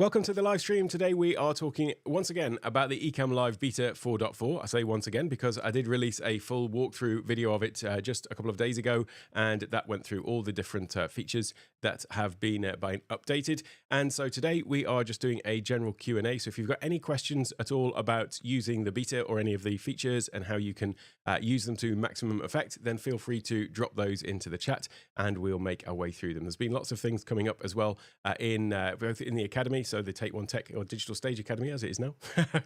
Welcome to the live stream. Today we are talking once again about the Ecamm Live Beta 4.4. I say once again because I did release a full walkthrough video of it just a couple of days ago, and that went through all the different features that have been updated. And so today we are just doing a general Q&A. So if you've got any questions at all about using the beta or any of the features and how you can use them to maximum effect, then feel free to drop those into the chat and we'll make our way through them. There's been lots of things coming up as well in both in the Academy, so the Take One Tech or Digital Stage Academy as it is now,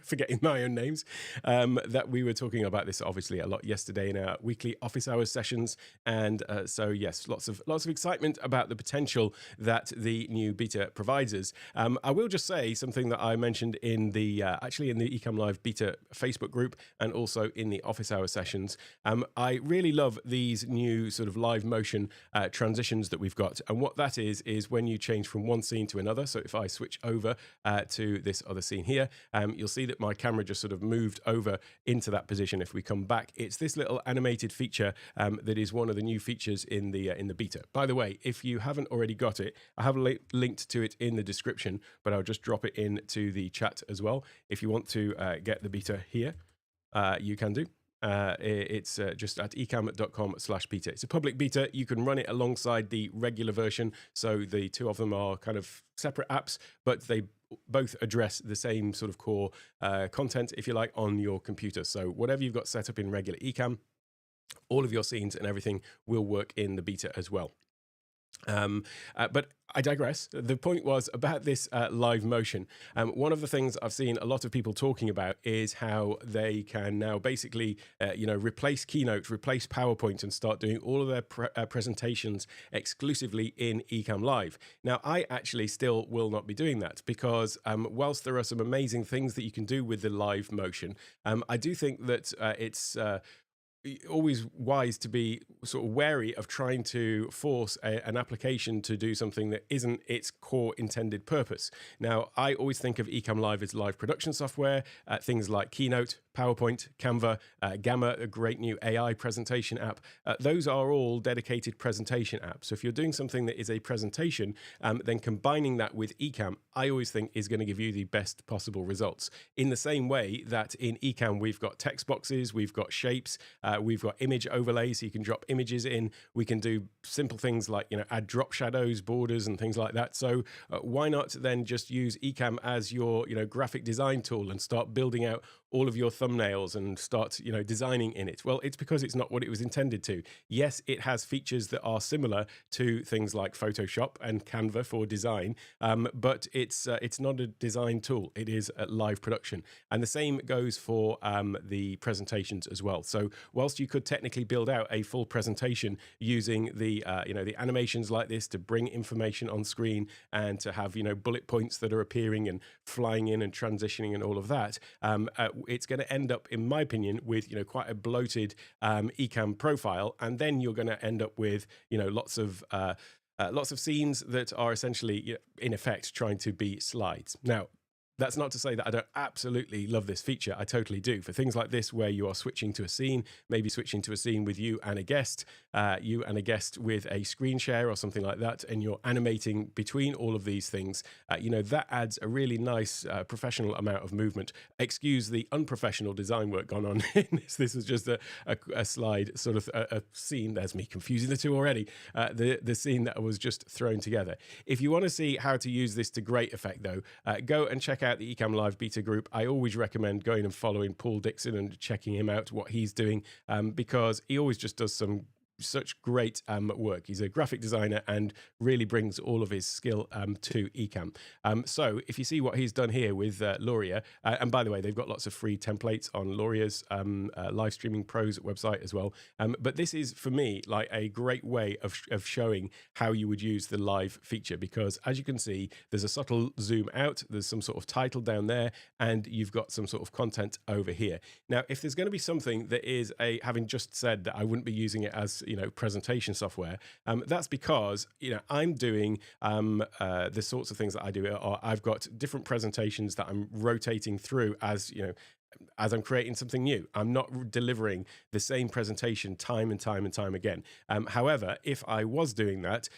forgetting my own names, that we were talking about this obviously a lot yesterday in our weekly office hours sessions. And so yes, lots of excitement about the potential that the new beta provides us. I will just say something that I mentioned in the actually in the Ecamm Live Beta Facebook group and also in the office hour sessions. I really love these new sort of live motion transitions that we've got, and what that is when you change from one scene to another. So if I switch over to this other scene here, you'll see that my camera just sort of moved over into that position. If we come back, it's this little animated feature that is one of the new features in the beta. By the way, if you haven't already got it, I have linked to it in the description, but I'll just drop it into the chat as well. If you want to get the beta here, you can do. It's just at ecamm.com/beta. It's a public beta. You can run it alongside the regular version. So the two of them are kind of separate apps, but they both address the same sort of core content, if you like, on your computer. So whatever you've got set up in regular Ecamm, all of your scenes and everything will work in the beta as well. But I digress. The point was about this live motion. One of the things I've seen a lot of people talking about is how they can now basically, replace Keynote, replace PowerPoint, and start doing all of their presentations exclusively in Ecamm Live. Now, I actually still will not be doing that because whilst there are some amazing things that you can do with the live motion, I do think that it's always wise to be sort of wary of trying to force an application to do something that isn't its core intended purpose. Now, I always think of Ecamm Live as live production software, things like Keynote, PowerPoint, Canva, Gamma, a great new AI presentation app. Those are all dedicated presentation apps. So if you're doing something that is a presentation, then combining that with Ecamm, I always think is going to give you the best possible results. In the same way that in Ecamm, we've got text boxes, we've got shapes, we've got image overlays, so you can drop images in. We can do simple things like, add drop shadows, borders, and things like that. So why not then just use Ecamm as your, graphic design tool and start building out all of your thumbnails and start, designing in it? Well, it's because it's not what it was intended to. Yes, it has features that are similar to things like Photoshop and Canva for design, but it's not a design tool. It is a live production. And the same goes for the presentations as well. So whilst you could technically build out a full presentation using the animations like this to bring information on screen and to have bullet points that are appearing and flying in and transitioning and all of that, it's going to end up, in my opinion, with quite a bloated Ecamm profile, and then you're going to end up with lots of scenes that are essentially in effect trying to be slides. Now, that's not to say that I don't absolutely love this feature. I totally do. For things like this, where you are switching to a scene, maybe switching to a scene with you and a guest with a screen share or something like that, and you're animating between all of these things, that adds a really nice professional amount of movement. Excuse the unprofessional design work gone on in this. This is just a slide, sort of a scene. There's me confusing the two already. The scene that was just thrown together. If you want to see how to use this to great effect, though, go and check out the Ecamm Live Beta group. I always recommend going and following Paul Dixon and checking him out, what he's doing, because he always just does such great work. He's a graphic designer and really brings all of his skill to Ecamm. So if you see what he's done here with Lauria, and by the way, they've got lots of free templates on Lauria's live streaming pros website as well. But this is, for me, like a great way of showing how you would use the live feature, because as you can see, there's a subtle zoom out, there's some sort of title down there, and you've got some sort of content over here. Now, if there's going to be something that is having just said that I wouldn't be using it as presentation software, that's because I'm doing the sorts of things that I do are I've got different presentations that I'm rotating through as as I'm creating something new. I'm not delivering the same presentation time and time and time again. However, if I was doing that,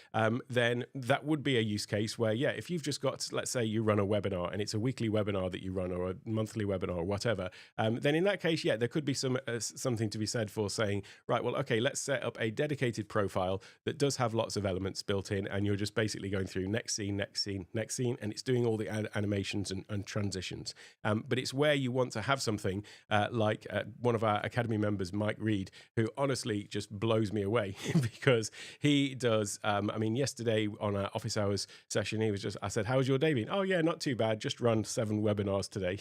then that would be a use case where, yeah, if you've just got, let's say you run a webinar and it's a weekly webinar that you run, or a monthly webinar or whatever, then in that case, yeah, there could be something to be said for saying, right, well, okay, let's set up a dedicated profile that does have lots of elements built in, and you're just basically going through next scene, next scene, next scene, and it's doing all the animations and transitions. But it's where you want to have something like one of our Academy members, Mike Reed, who honestly just blows me away because he does, I mean, yesterday on our office hours session, I said, how's your day been? Oh yeah, not too bad. Just run 7 webinars today.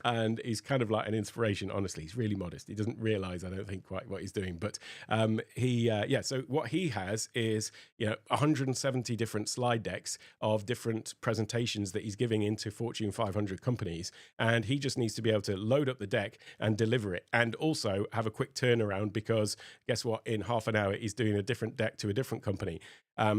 And he's kind of like an inspiration, honestly. He's really modest. He doesn't realize, I don't think, quite what he's doing. But so what he has is, 170 different slide decks of different presentations that he's giving into Fortune 500 companies. And he just needs to be able to load up the deck and deliver it, and also have a quick turnaround, because guess what? In half an hour, he's doing a different deck to a different company.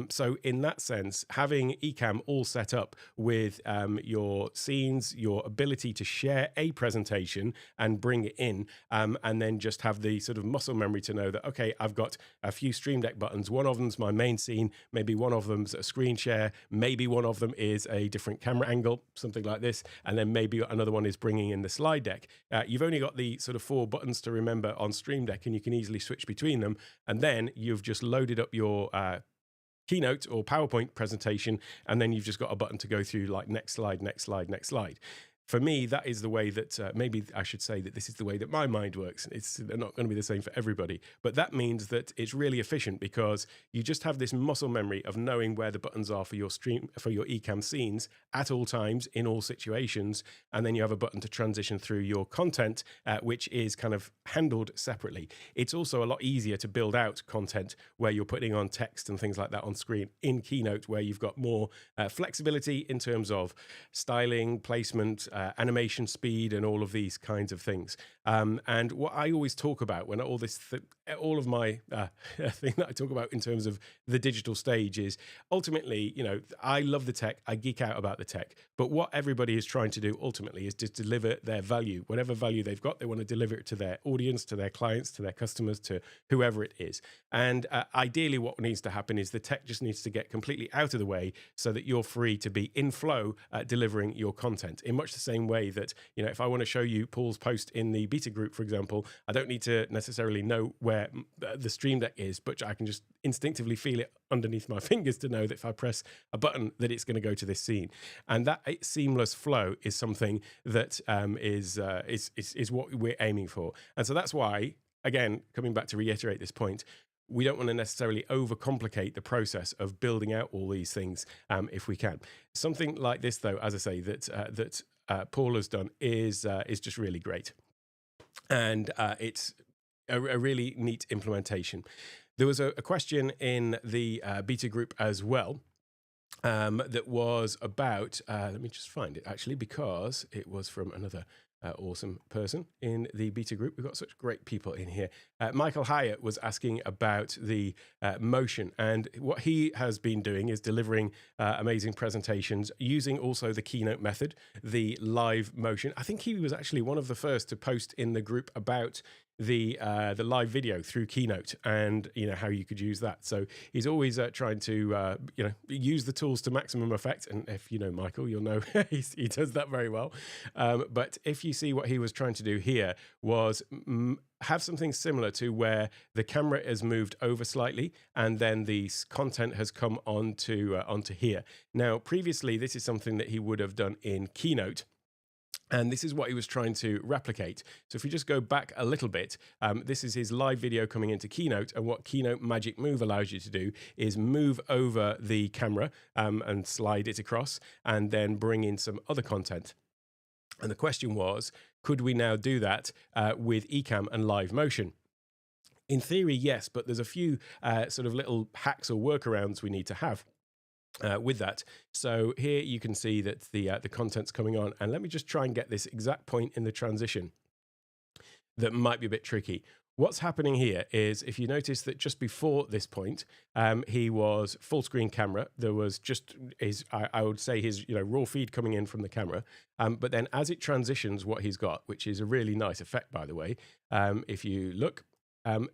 So in that sense, having Ecamm all set up with your scenes, your ability to share a presentation and bring it in, and then just have the sort of muscle memory to know that, okay, I've got a few Stream Deck buttons. One of them's my main scene. Maybe one of them's a screen share. Maybe one of them is a different camera angle, something like this. And then maybe another one is bringing in the slide deck. You've only got the sort of 4 buttons to remember on Stream Deck, and you can easily switch between them. And then you've just loaded up your Keynote or PowerPoint presentation, and then you've just got a button to go through, like next slide, next slide, next slide. For me, that is the way that, maybe I should say that this is the way that my mind works. It's not going to be the same for everybody, but that means that it's really efficient, because you just have this muscle memory of knowing where the buttons are for your Ecamm scenes at all times, in all situations, and then you have a button to transition through your content, which is kind of handled separately. It's also a lot easier to build out content where you're putting on text and things like that on screen in Keynote, where you've got more flexibility in terms of styling, placement, animation speed, and all of these kinds of things. And what I always talk about when all of my thing that I talk about in terms of the digital stage is, ultimately, I love the tech, I geek out about the tech, but what everybody is trying to do ultimately is to deliver their value. Whatever value they've got, they want to deliver it to their audience, to their clients, to their customers, to whoever it is. And ideally what needs to happen is the tech just needs to get completely out of the way, so that you're free to be in flow delivering your content, in much the same way that, if I want to show you Paul's post in the beta group, for example, I don't need to necessarily know where the Stream Deck is, but I can just instinctively feel it underneath my fingers to know that if I press a button, that it's going to go to this scene. And that seamless flow is something that is what we're aiming for. And so that's why, again, coming back to reiterate this point, we don't want to necessarily overcomplicate the process of building out all these things, if we can. Something like this, though, as I say, that Paul has done is just really great, and it's a really neat implementation. There was a question in the beta group as well, that was about, let me just find it actually, because it was from another awesome person in the beta group. We've got such great people in here. Michael Hyatt was asking about the motion, and what he has been doing is delivering amazing presentations using also the Keynote method, the live motion. I think he was actually one of the first to post in the group about the live video through Keynote, and how you could use that. So he's always trying to use the tools to maximum effect. And if you know Michael, you'll know he does that very well. But if you see what he was trying to do here was have something similar to where the camera is moved over slightly, and then the content has come onto here. Now, previously, this is something that he would have done in Keynote. And this is what he was trying to replicate. So if we just go back a little bit, this is his live video coming into Keynote. And what Keynote Magic Move allows you to do is move over the camera and slide it across, and then bring in some other content. And the question was, could we now do that with Ecamm and live motion? In theory, yes, but there's a few sort of little hacks or workarounds we need to have with that. So here you can see that the content's coming on, and let me just try and get this exact point in the transition that might be a bit tricky. What's happening here is, if you notice that just before this point, he was full screen camera. There was just his, I would say his, raw feed coming in from the camera. But then as it transitions, what he's got, which is a really nice effect, by the way, if you look,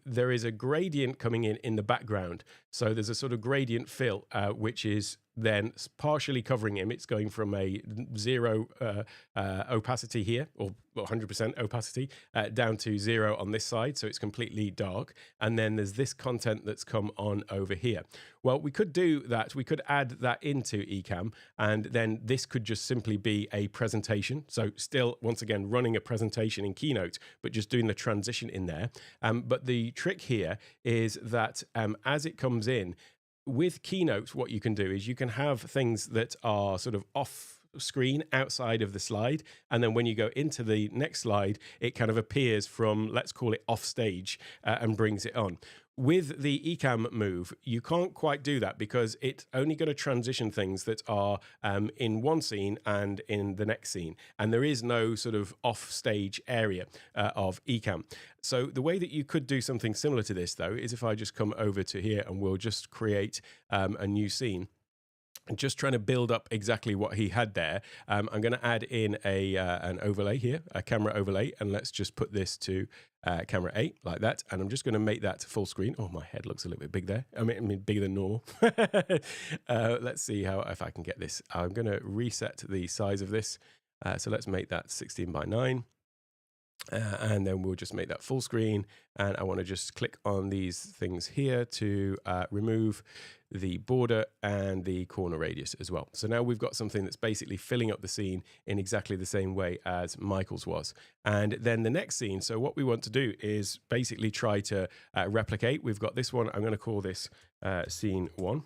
there is a gradient coming in the background. So there's a sort of gradient fill, which is then partially covering him. It's going from a 0 opacity here, or 100% opacity, down to 0 on this side. So it's completely dark. And then there's this content that's come on over here. Well, we could do that. We could add that into Ecamm, and then this could just simply be a presentation. So still, once again, running a presentation in Keynote, but just doing the transition in there. But the trick here is that as it comes in, with Keynote, what you can do is you can have things that are sort of off screen outside of the slide, and then when you go into the next slide, it kind of appears from, let's call it off stage, and brings it on. With the Ecamm move, you can't quite do that because it's only going to transition things that are in one scene and in the next scene. And there is no sort of off-stage area of Ecamm. So the way that you could do something similar to this, though, is if I just come over to here and we'll just create a new scene. And just trying to build up exactly what he had there. I'm going to add in an overlay here, a camera overlay, and let's just put this to camera 8 like that. And I'm just going to make that full screen. Oh, my head looks a little bit big there. I mean bigger than normal. Let's see if I can get this. I'm going to reset the size of this. So let's make that 16 by 9. And then we'll just make that full screen. And I want to just click on these things here to remove the border and the corner radius as well. So now we've got something that's basically filling up the scene in exactly the same way as Michael's was. And then the next scene, so what we want to do is basically try to replicate. We've got this one. I'm going to call this scene 1.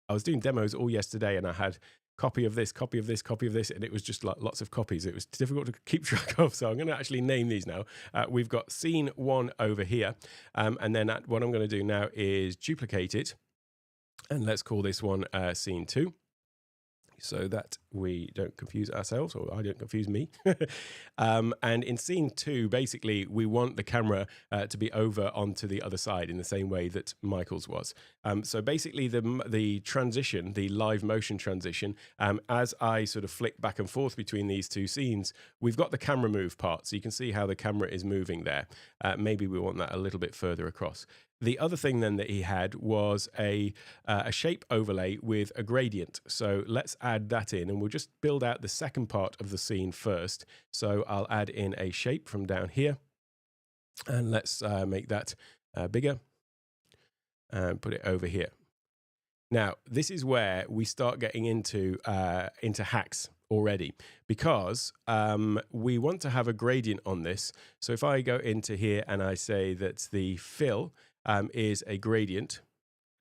I was doing demos all yesterday and I had copy of this, copy of this, copy of this, and it was just like lots of copies. It was difficult to keep track of, so I'm going to actually name these now. We've got scene 1 over here, and then what I'm going to do now is duplicate it, and let's call this one scene 2. So that we don't confuse ourselves, or I don't confuse me. And in scene 2, basically, we want the camera to be over onto the other side in the same way that Michael's was. So basically, the transition, the live motion transition, as I sort of flick back and forth between these two scenes, we've got the camera move part. So you can see how the camera is moving there. Maybe we want that a little bit further across. The other thing then that he had was a shape overlay with a gradient. So let's add that in, and we'll just build out the second part of the scene first. So I'll add in a shape from down here, and let's make that bigger and put it over here. Now, this is where we start getting into hacks already, because we want to have a gradient on this. So if I go into here and I say that the fill is a gradient,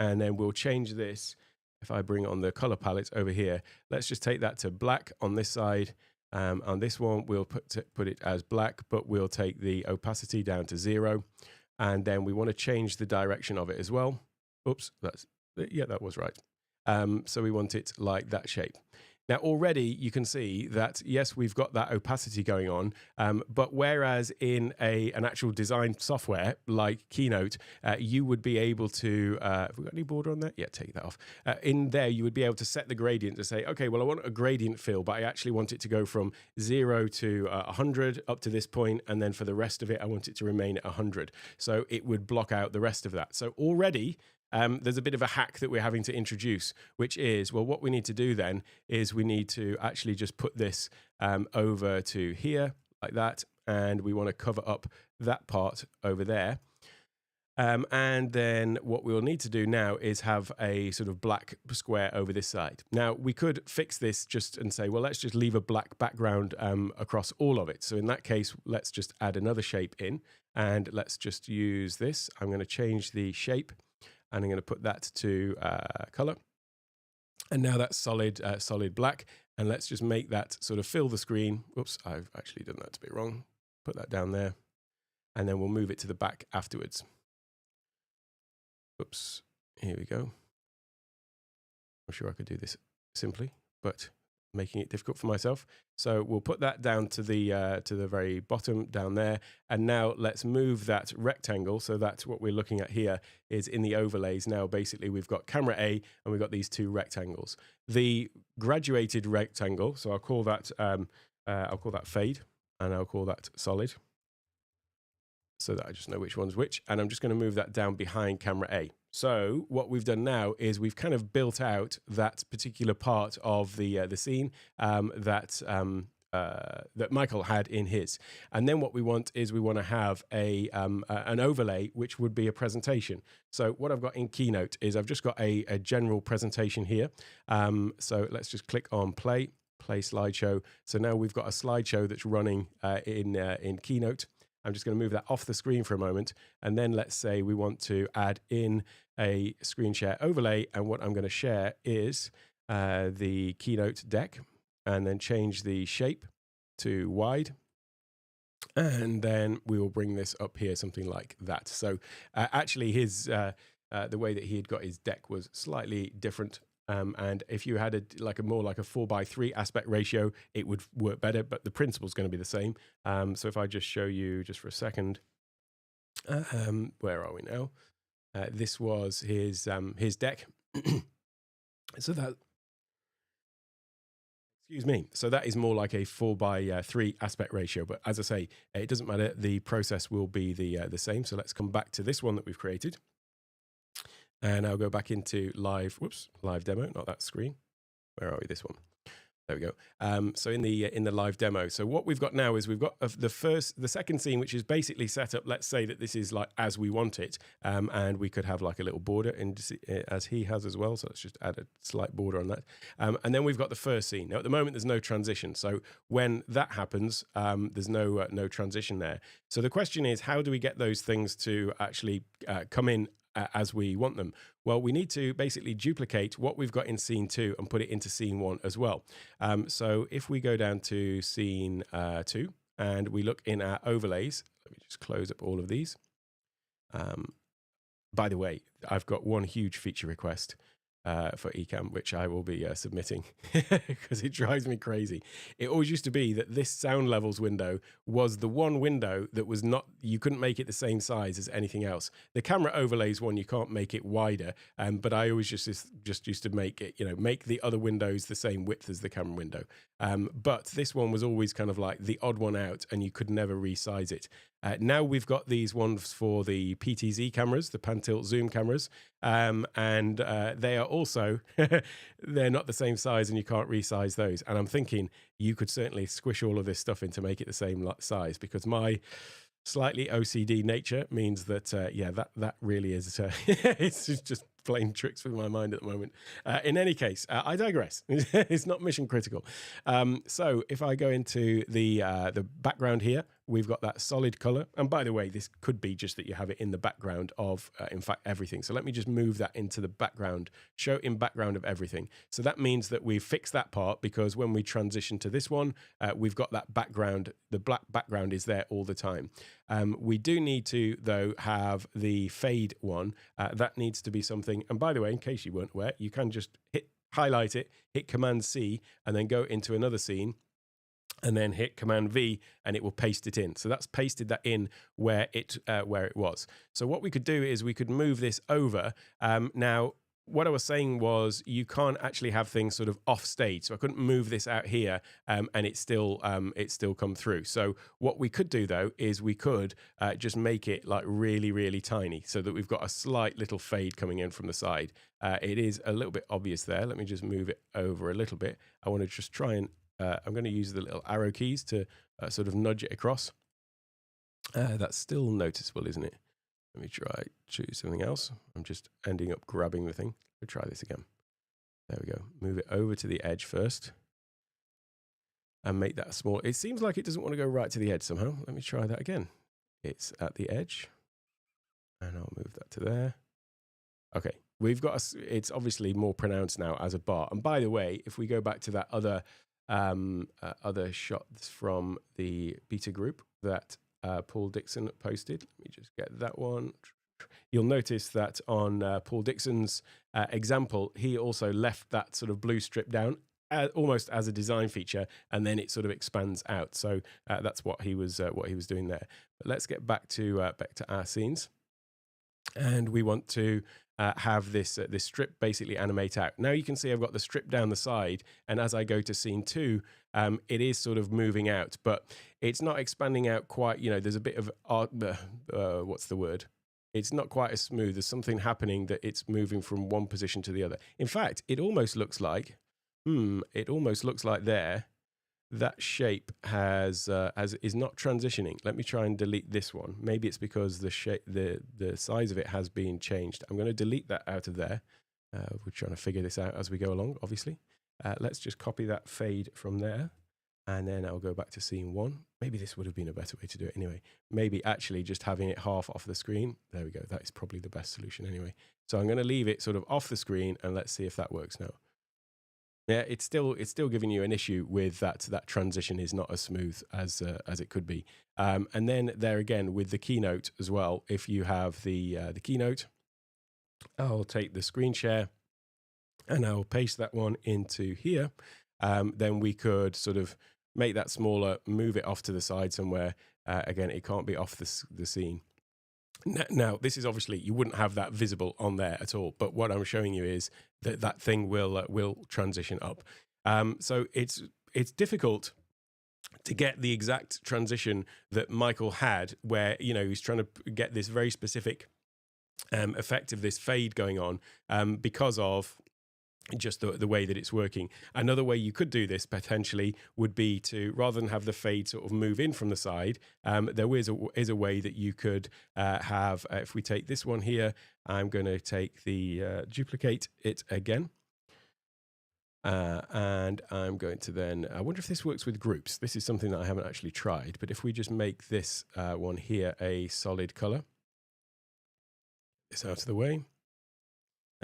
and then we'll change this. If I bring on the color palette over here, let's just take that to black on this side. On this one, we'll put it as black, but we'll take the opacity down to 0. And then we want to change the direction of it as well. Oops, that was right. So we want it like that shape. Now, already you can see that, yes, we've got that opacity going on, but whereas in an actual design software like Keynote, you would be able to, have we got any border on that? Yeah, take that off. In there, you would be able to set the gradient to say, okay, well, I want a gradient fill, but I actually want it to go from 0 to 100 up to this point, and then for the rest of it, I want it to remain at 100. So it would block out the rest of that. So already, there's a bit of a hack that we're having to introduce, which is, well, what we need to do then is we need to actually just put this over to here like that, and we want to cover up that part over there. And then what we'll need to do now is have a sort of black square over this side. Now, we could fix this just and say, well, let's just leave a black background across all of it. So in that case, let's just add another shape in, and let's just use this. I'm going to change the shape, and I'm going to put that to color. And now that's solid black. And let's just make that sort of fill the screen. Oops, I've actually done that a bit wrong. Put that down there. And then we'll move it to the back afterwards. Oops, here we go. I'm sure I could do this simply, but making it difficult for myself. So we'll put that down to the very bottom down there. And now let's move that rectangle. So that's what we're looking at here is in the overlays. Now, basically, we've got camera A and we've got these two rectangles. The graduated rectangle, so I'll call that fade, and I'll call that solid, so that I just know which one's which. And I'm just going to move that down behind camera A. So what we've done now is we've kind of built out that particular part of the scene that Michael had in his. And then what we want is we want to have an overlay, which would be a presentation. So what I've got in Keynote is I've just got a general presentation here. So let's just click on play slideshow. So now we've got a slideshow that's running in Keynote. I'm just going to move that off the screen for a moment. And then let's say we want to add in a screen share overlay. And what I'm going to share is the Keynote deck, and then change the shape to wide. And then we will bring this up here, something like that. So actually the way that he had got his deck was slightly different. And if you had more like a 4:3 aspect ratio, it would work better, but the principle is going to be the same. So if I just show you just for a second, where are we now? This was his deck. So that, excuse me. So that is more like a 4:3 aspect ratio. But as I say, it doesn't matter. The process will be the same. So let's come back to this one that we've created. And I'll go back into live demo, not that screen. Where are we? This one. There we go. So in the live demo, so what we've got now is we've got the second scene, which is basically set up. Let's say that this is like as we want it, and we could have like a little border as he has as well. So let's just add a slight border on that. And then we've got the first scene. Now at the moment there's no transition. So when that happens, there's no transition there. So the question is, how do we get those things to actually come in as we want them? Well, we need to basically duplicate what we've got in scene 2 and put it into scene 1 as well. So if we go down to scene 2 and we look in our overlays, let me just close up all of these. By the way, I've got one huge feature request for Ecamm, which I will be submitting because it drives me crazy. It always used to be that this sound levels window was the one window that was not, you couldn't make it the same size as anything else. The camera overlays one, you can't make it wider, but I always just used to make it, make the other windows the same width as the camera window. But this one was always kind of like the odd one out, and you could never resize it. Now we've got these ones for the PTZ cameras, the pan tilt zoom cameras, and they are also, they're not the same size and you can't resize those. And I'm thinking you could certainly squish all of this stuff in to make it the same size, because my slightly OCD nature means that, that really is, it's just playing tricks with my mind at the moment. In any case, I digress. It's not mission critical. So if I go into the background here, we've got that solid color. And by the way, this could be just that you have it in the background of, in fact, everything. So let me just move that into the background, show in background of everything. So that means that we've fixed that part, because when we transition to this one, we've got that background, the black background is there all the time. We do need to, though, have the fade one. That needs to be something. And by the way, in case you weren't aware, you can just highlight it, hit Command C, and then go into another scene, and then hit Command V, and it will paste it in. So that's pasted that in where it was. So what we could do is we could move this over. Now, what I was saying was you can't actually have things sort of off stage. So I couldn't move this out here and it still come through. So what we could do, though, is we could just make it like really, really tiny, so that we've got a slight little fade coming in from the side. It is a little bit obvious there. Let me just move it over a little bit. I want to just try and I'm going to use the little arrow keys to sort of nudge it across. That's still noticeable, isn't it? Let me try, choose something else. I'm just ending up grabbing the thing. Let me try this again. There we go. Move it over to the edge first and make that small. It seems like it doesn't want to go right to the edge somehow. Let me try that again. It's at the edge, and I'll move that to there. Okay, we've got, it's obviously more pronounced now as a bar. And by the way, if we go back to that other shots from the beta group that Paul Dixon posted. Let me just get that one. You'll notice that on Paul Dixon's example, he also left that sort of blue strip down almost as a design feature, and then it sort of expands out. So that's what he was doing there. But let's get back to our scenes, and we want to have this this strip basically animate out. Now you can see I've got the strip down the side, and as I go to scene 2, it is sort of moving out, but it's not expanding out quite. You know, there's a bit of what's the word? It's not quite as smooth. There's something happening that it's moving from one position to the other. In fact, it almost looks like, there, that shape is not transitioning. Let me try and delete this one. Maybe it's because the shape, the size of it has been changed. I'm going to delete that out of there. We're trying to figure this out as we go along, obviously. Let's just copy that fade from there. And then I'll go back to scene 1. Maybe this would have been a better way to do it anyway. Maybe actually just having it half off the screen. There we go. That is probably the best solution anyway. So I'm going to leave it sort of off the screen, and let's see if that works now. Yeah, it's still giving you an issue with that transition is not as smooth as it could be. And then there again with the keynote as well. If you have the keynote, I'll take the screen share and I'll paste that one into here. Then we could sort of make that smaller, move it off to the side somewhere. Again, it can't be off the scene. Now, this is obviously, you wouldn't have that visible on there at all, but what I'm showing you is that thing will transition up. So it's difficult to get the exact transition that Michael had, where, you know, he's trying to get this very specific effect of this fade going on because of just the way that it's working. Another way you could do this potentially would be to, rather than have the fade sort of move in from the side, there is a way that you could have, if we take this one here, I'm going to take the, duplicate it again. And I'm going to then, I wonder if this works with groups. This is something that I haven't actually tried, but if we just make this one here a solid color, this out of the way,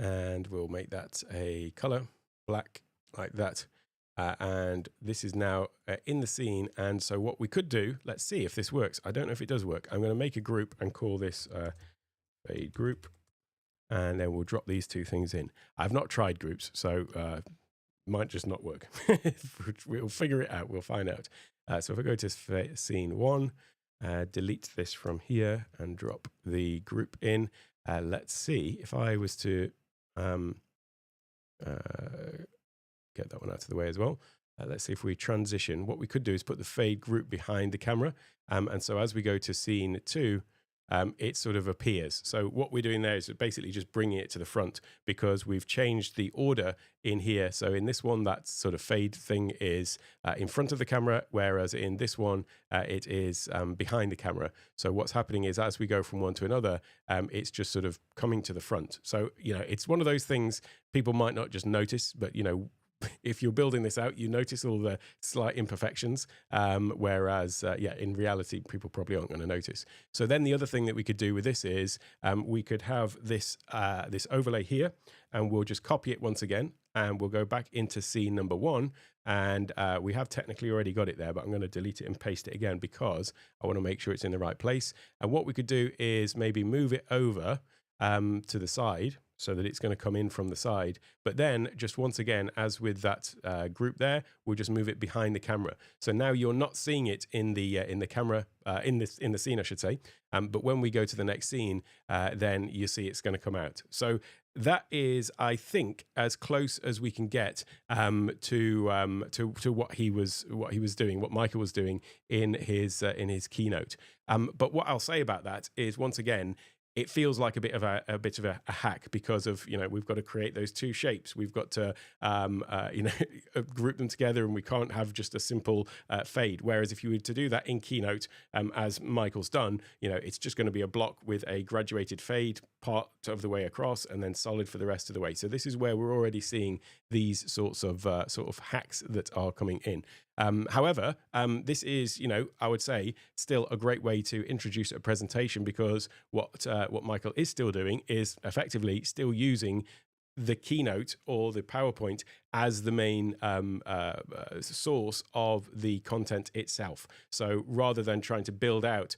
and we'll make that a color, black, like that. And this is now in the scene. And so what we could do, let's see if this works. I don't know if it does work. I'm going to make a group and call this fade group. And then we'll drop these two things in. I've not tried groups, so might just not work. We'll figure it out. We'll find out. So if I go to scene 1, delete this from here and drop the group in. Let's see if I was to get that one out of the way as well. Let's see if we transition. What we could do is put the fade group behind the camera. And so as we go to scene 2, it sort of appears. So what we're doing there is basically just bringing it to the front because we've changed the order in here. So in this one, that sort of fade thing is in front of the camera, whereas in this one, it is behind the camera. So what's happening is as we go from one to another, it's just sort of coming to the front. So, you know, it's one of those things people might not just notice, but, you know, if you're building this out, you notice all the slight imperfections, whereas, yeah, in reality, people probably aren't going to notice. So then the other thing that we could do with this is we could have this, this overlay here, and we'll just copy it once again, and we'll go back into scene number 1, and we have technically already got it there, but I'm going to delete it and paste it again because I want to make sure it's in the right place. And what we could do is maybe move it over to the side, so that it's going to come in from the side. But then just once again, as with that group there, we'll just move it behind the camera. So now you're not seeing it in the camera, in the scene, I should say. But when we go to the next scene, then you see it's going to come out. So that is, I think, as close as we can get to what he was doing, what Michael was doing in his keynote. But what I'll say about that is, once again, it feels like a bit of a hack because of, you know, we've got to create those two shapes. We've got to, you know, group them together, and we can't have just a simple fade. Whereas if you were to do that in Keynote, as Michael's done, you know, it's just going to be a block with a graduated fade part of the way across and then solid for the rest of the way. So this is where we're already seeing these sorts of hacks that are coming in. However, this is, you know, I would say still a great way to introduce a presentation, because what Michael is still doing is effectively still using the Keynote or the PowerPoint as the main source of the content itself. So rather than trying to build out,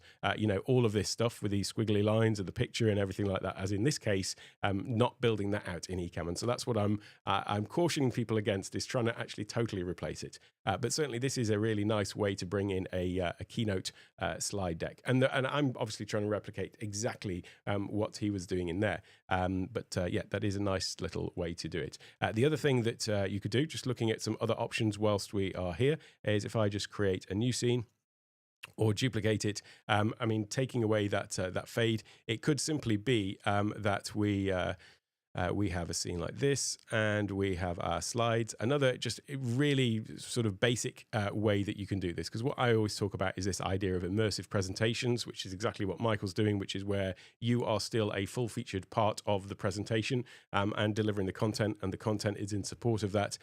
all of this stuff with these squiggly lines of the picture and everything like that, as in this case, not building that out in Ecamm. And so that's what I'm cautioning people against, is trying to actually totally replace it. But certainly this is a really nice way to bring in a Keynote slide deck. And I'm obviously trying to replicate exactly what he was doing in there. But that is a nice little way to do it. The other thing that you could do, just looking at some other options whilst we are here, is if I just create a new scene or duplicate it. Taking away that fade, it could simply be that we have a scene like this, and we have our slides. Another just really sort of basic way that you can do this, because what I always talk about is this idea of immersive presentations, which is exactly what Michael's doing, which is where you are still a full-featured part of the presentation and delivering the content, and the content is in support of that.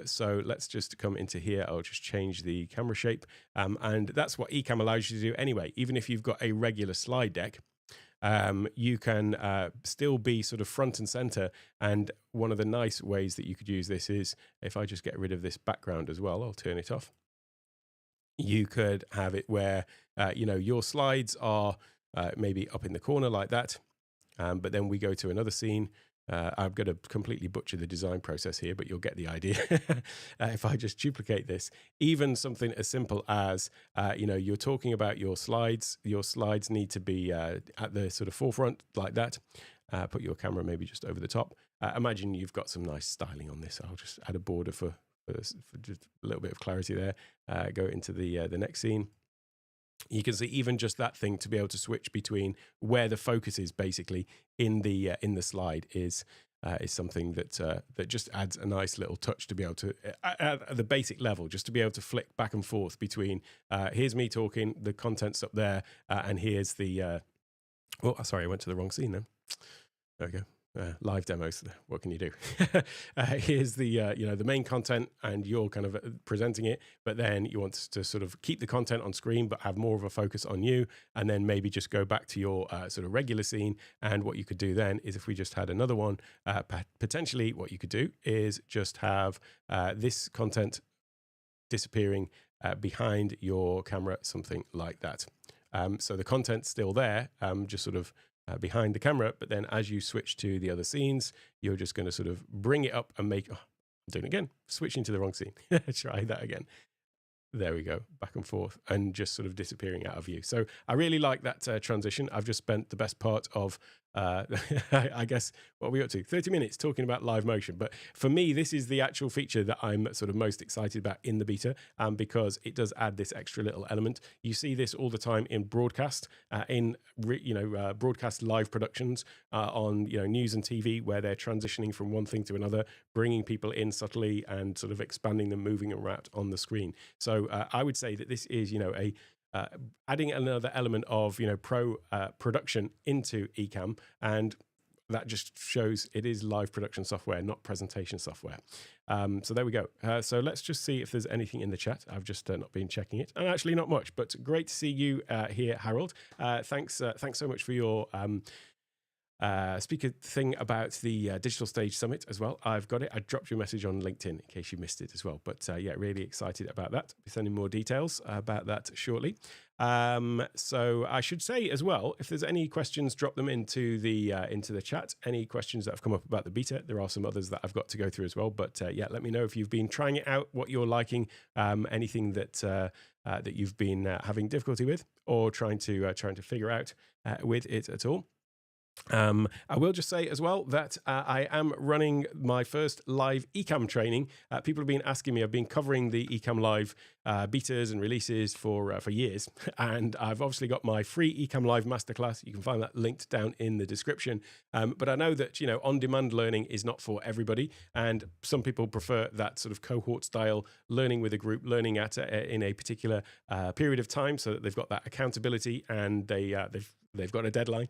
So let's just come into here. I'll just change the camera shape, and that's what Ecamm allows you to do anyway. Even if you've got a regular slide deck, you can still be sort of front and center. And one of the nice ways that you could use this is, if I just get rid of this background as well, I'll turn it off. You could have it where, your slides are maybe up in the corner like that. But then we go to another scene. I'm going to completely butcher the design process here, but you'll get the idea. If I just duplicate this, even something as simple as, you're talking about your slides need to be at the sort of forefront like that. Put your camera maybe just over the top. Imagine you've got some nice styling on this. I'll just add a border for just a little bit of clarity there. Go into the next scene. You can see even just that thing, to be able to switch between where the focus is basically in the slide is something that just adds a nice little touch to be able to, at the basic level, just to be able to flick back and forth between here's me talking, the content's up there, and here's the sorry, I went to the wrong scene then. There we go. Live demos, what can you do? Here's the the main content, and you're kind of presenting it, but then you want to sort of keep the content on screen but have more of a focus on you, and then maybe just go back to your sort of regular scene. And what you could do then is, if we just had another one, potentially what you could do is just have this content disappearing behind your camera, something like that. So the content's still there, just sort of behind the camera, but then as you switch to the other scenes, you're just going to sort of bring it up and make, I'm doing it again, switching to the wrong scene. Try that again. There we go, back and forth, and just sort of disappearing out of view. So I really like that transition. I've just spent the best part of, I guess, what are we up to? 30 minutes talking about live motion. But for me, this is the actual feature that I'm sort of most excited about in the beta, because it does add this extra little element. You see this all the time in broadcast, broadcast live productions on news and TV, where they're transitioning from one thing to another, bringing people in subtly and sort of expanding them, moving them around on the screen. So I would say that this is, adding another element of, production into Ecamm, and that just shows it is live production software, not presentation software. So there we go. So let's just see if there's anything in the chat. I've just not been checking it, and actually not much, but great to see you here, Harold. Thanks so much for your speaker thing about the Digital Stage Summit as well. I've got it. I dropped you a message on LinkedIn in case you missed it as well. But really excited about that. I'll be sending more details about that shortly. So I should say as well, if there's any questions, drop them into the chat. Any questions that have come up about the beta. There are some others that I've got to go through as well. But let me know if you've been trying it out, what you're liking, anything that you've been having difficulty with, or trying to figure out with it at all. I will just say as well that I am running my first live Ecamm training. People have been asking me. I've been covering the Ecamm Live betas and releases for years, and I've obviously got my free Ecamm Live masterclass. You can find that linked down in the description. But I know that on-demand learning is not for everybody, and some people prefer that sort of cohort style learning with a group, learning in a particular period of time, so that they've got that accountability and they've got a deadline.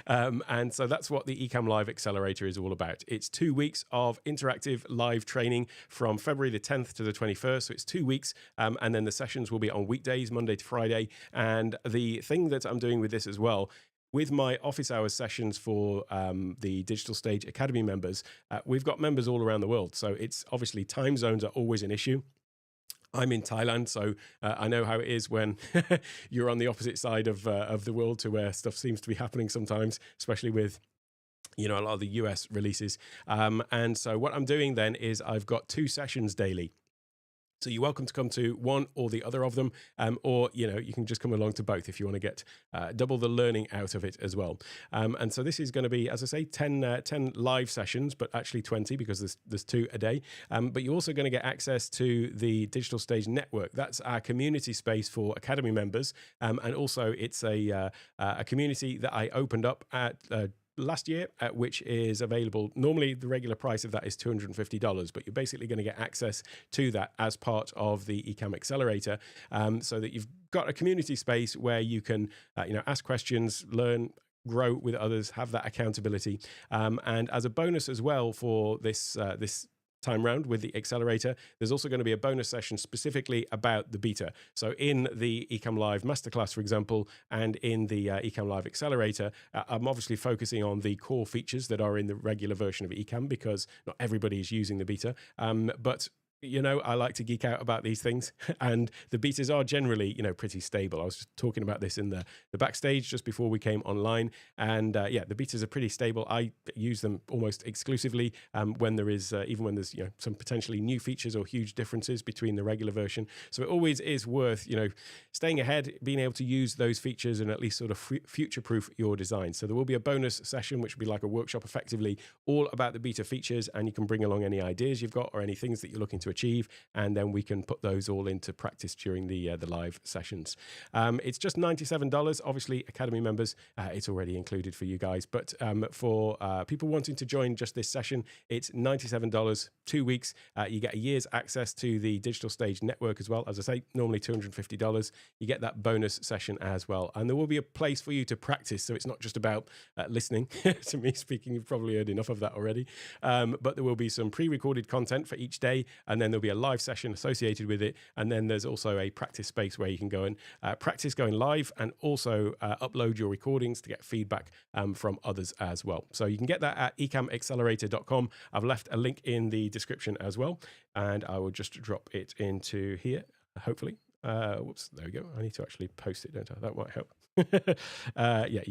And so that's what the Ecamm Live Accelerator is all about. It's 2 weeks of interactive live training from February the 10th to the 21st. So it's 2 weeks. And then the sessions will be on weekdays, Monday to Friday. And the thing that I'm doing with this as well, with my office hours sessions for the Digital Stage Academy members, we've got members all around the world. So it's obviously time zones are always an issue. I'm in Thailand, so I know how it is when you're on the opposite side of the world to where stuff seems to be happening sometimes, especially with a lot of the US releases. And so what I'm doing then is I've got 2 sessions daily. So you're welcome to come to one or the other of them, or you can just come along to both if you want to get double the learning out of it as well. And so this is going to be, as I say, 10 live sessions, but actually 20 because there's 2 a day. But you're also going to get access to the Digital Stage Network. That's our community space for Academy members, and also it's a community that I opened up at last year, which is available. Normally, the regular price of that is $250, but you're basically going to get access to that as part of the Ecamm Accelerator, so that you've got a community space where you can, ask questions, learn, grow with others, have that accountability, and as a bonus as well for this time round with the accelerator, there's also going to be a bonus session specifically about the beta. So in the Ecamm Live Masterclass, for example, and in the Ecamm Live Accelerator, I'm obviously focusing on the core features that are in the regular version of Ecamm because not everybody is using the beta. But I like to geek out about these things, and the betas are generally, pretty stable. I was just talking about this in the backstage just before we came online, and the betas are pretty stable. I use them almost exclusively when there is, even when there's, some potentially new features or huge differences between the regular version. So it always is worth, staying ahead, being able to use those features and at least sort of future-proof your design. So there will be a bonus session, which will be like a workshop effectively, all about the beta features, and you can bring along any ideas you've got or any things that you're looking to achieve, and then we can put those all into practice during the live sessions. It's just $97. Obviously, Academy members, it's already included for you guys, but for people wanting to join just this session, it's $97, 2 weeks. You get a year's access to the Digital Stage Network as well. As I say, normally $250. You get that bonus session as well, and there will be a place for you to practice, so it's not just about listening to me speaking. You've probably heard enough of that already, but there will be some pre-recorded content for each day, and then there'll be a live session associated with it, and then there's also a practice space where you can go and practice going live, and also upload your recordings to get feedback from others as well. So you can get that at ecammaccelerator.com. I've left a link in the description as well, and I will just drop it into here, hopefully. Whoops, there we go. I need to actually post it, don't I? That might help. You